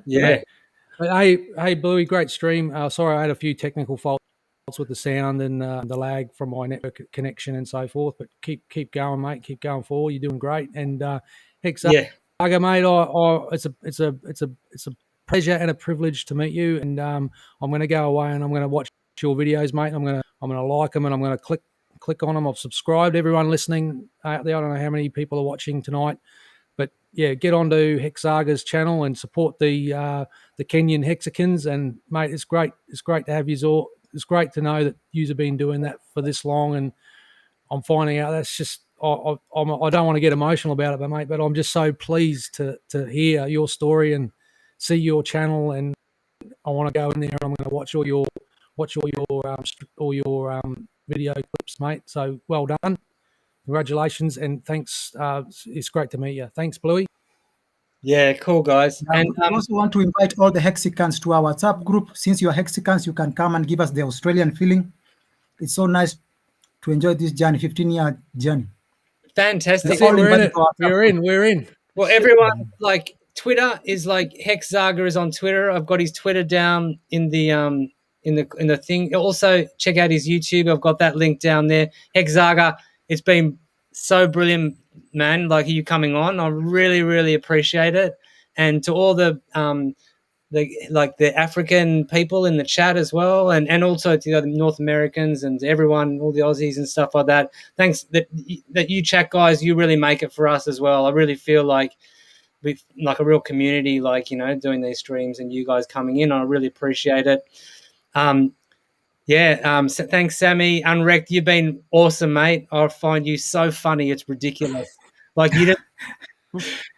Yeah. But hey, Bluey, great stream. Sorry, I had a few technical faults with the sound and the lag from my network connection and so forth. But keep going, mate. Keep going forward. You're doing great. And HexZaggah, mate, it's a pleasure and a privilege to meet you. And I'm going to go away and I'm going to watch your videos, mate. I'm going to like them and I'm going to click on them. I've subscribed. Everyone listening out there, I don't know how many people are watching tonight. But yeah, get onto HexZaggah's channel and support the Kenyan Hexicans. And mate, it's great. It's great to have you all. It's great to know that you have been doing that for this long. And I'm finding out that's just I don't want to get emotional about it, but I'm just so pleased to hear your story and see your channel. And I want to go in there and I'm going to watch all your video clips, mate. So well done. Congratulations and thanks. It's great to meet you. Thanks, Bluey. Yeah, cool, guys. And I also want to invite all the Hexicans to our WhatsApp group. Since you're Hexicans, you can come and give us the Australian feeling. It's so nice to enjoy this journey, 15-year journey. Fantastic. We're in. Well, everyone, like Twitter is like HexZaggah is on Twitter. I've got his Twitter down in the thing. Also, check out his YouTube. I've got that link down there. HexZaggah. It's been so brilliant, man. Like you coming on, I really, really appreciate it. And to all the African people in the chat as well, and also to the other North Americans and everyone, all the Aussies and stuff like that. Thanks that you chat guys. You really make it for us as well. I really feel like we've like a real community, like doing these streams and you guys coming in. I really appreciate it. So thanks, Sammy. Unwrecked, you've been awesome, mate. I find you so funny, it's ridiculous. Like you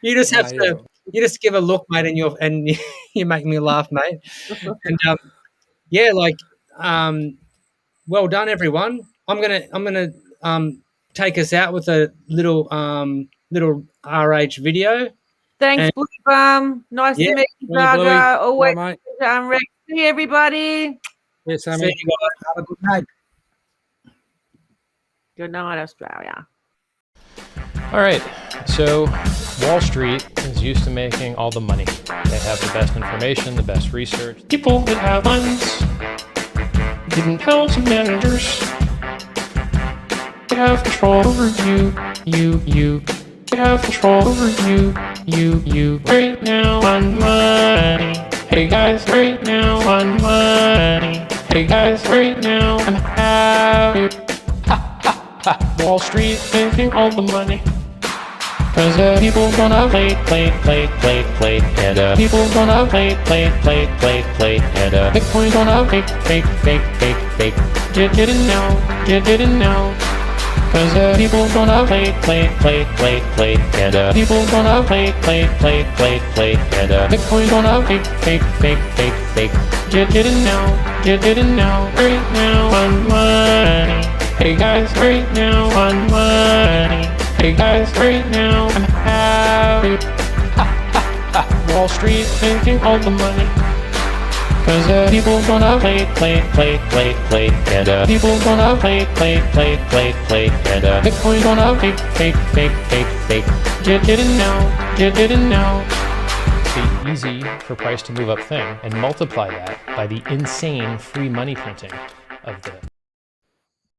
just have to, you just give a look, mate, and you make me laugh, mate. And well done, everyone. I'm gonna take us out with a little RH video. Thanks, Blue Bum. Nice to meet you, Zaga. Always mate. Unwrecked. See everybody. Yes, Sammy. See you guys. Have a good night. Good night, Australia. All right, so Wall Street is used to making all the money. They have the best information, the best research. People that have funds, giving help to managers. They have control over you. They have control over you. Right now on money. Hey guys, right now on money. Hey guys, right now I'm happy. Wall Street making all the money. Cause people gonna play, and people gonna play, and Bitcoin gonna fake. Get it now. Cause people gonna play, and people gonna play, and Bitcoin gonna fake. Get it now, right now on money. Hey guys, right now on money. Hey guys, right now I'm happy. Wall Street making all the money. Cause people gonna play, and people gonna play, and Bitcoin gonna fake. Get it now. The easy for price to move up thing and multiply that by the insane free money printing of the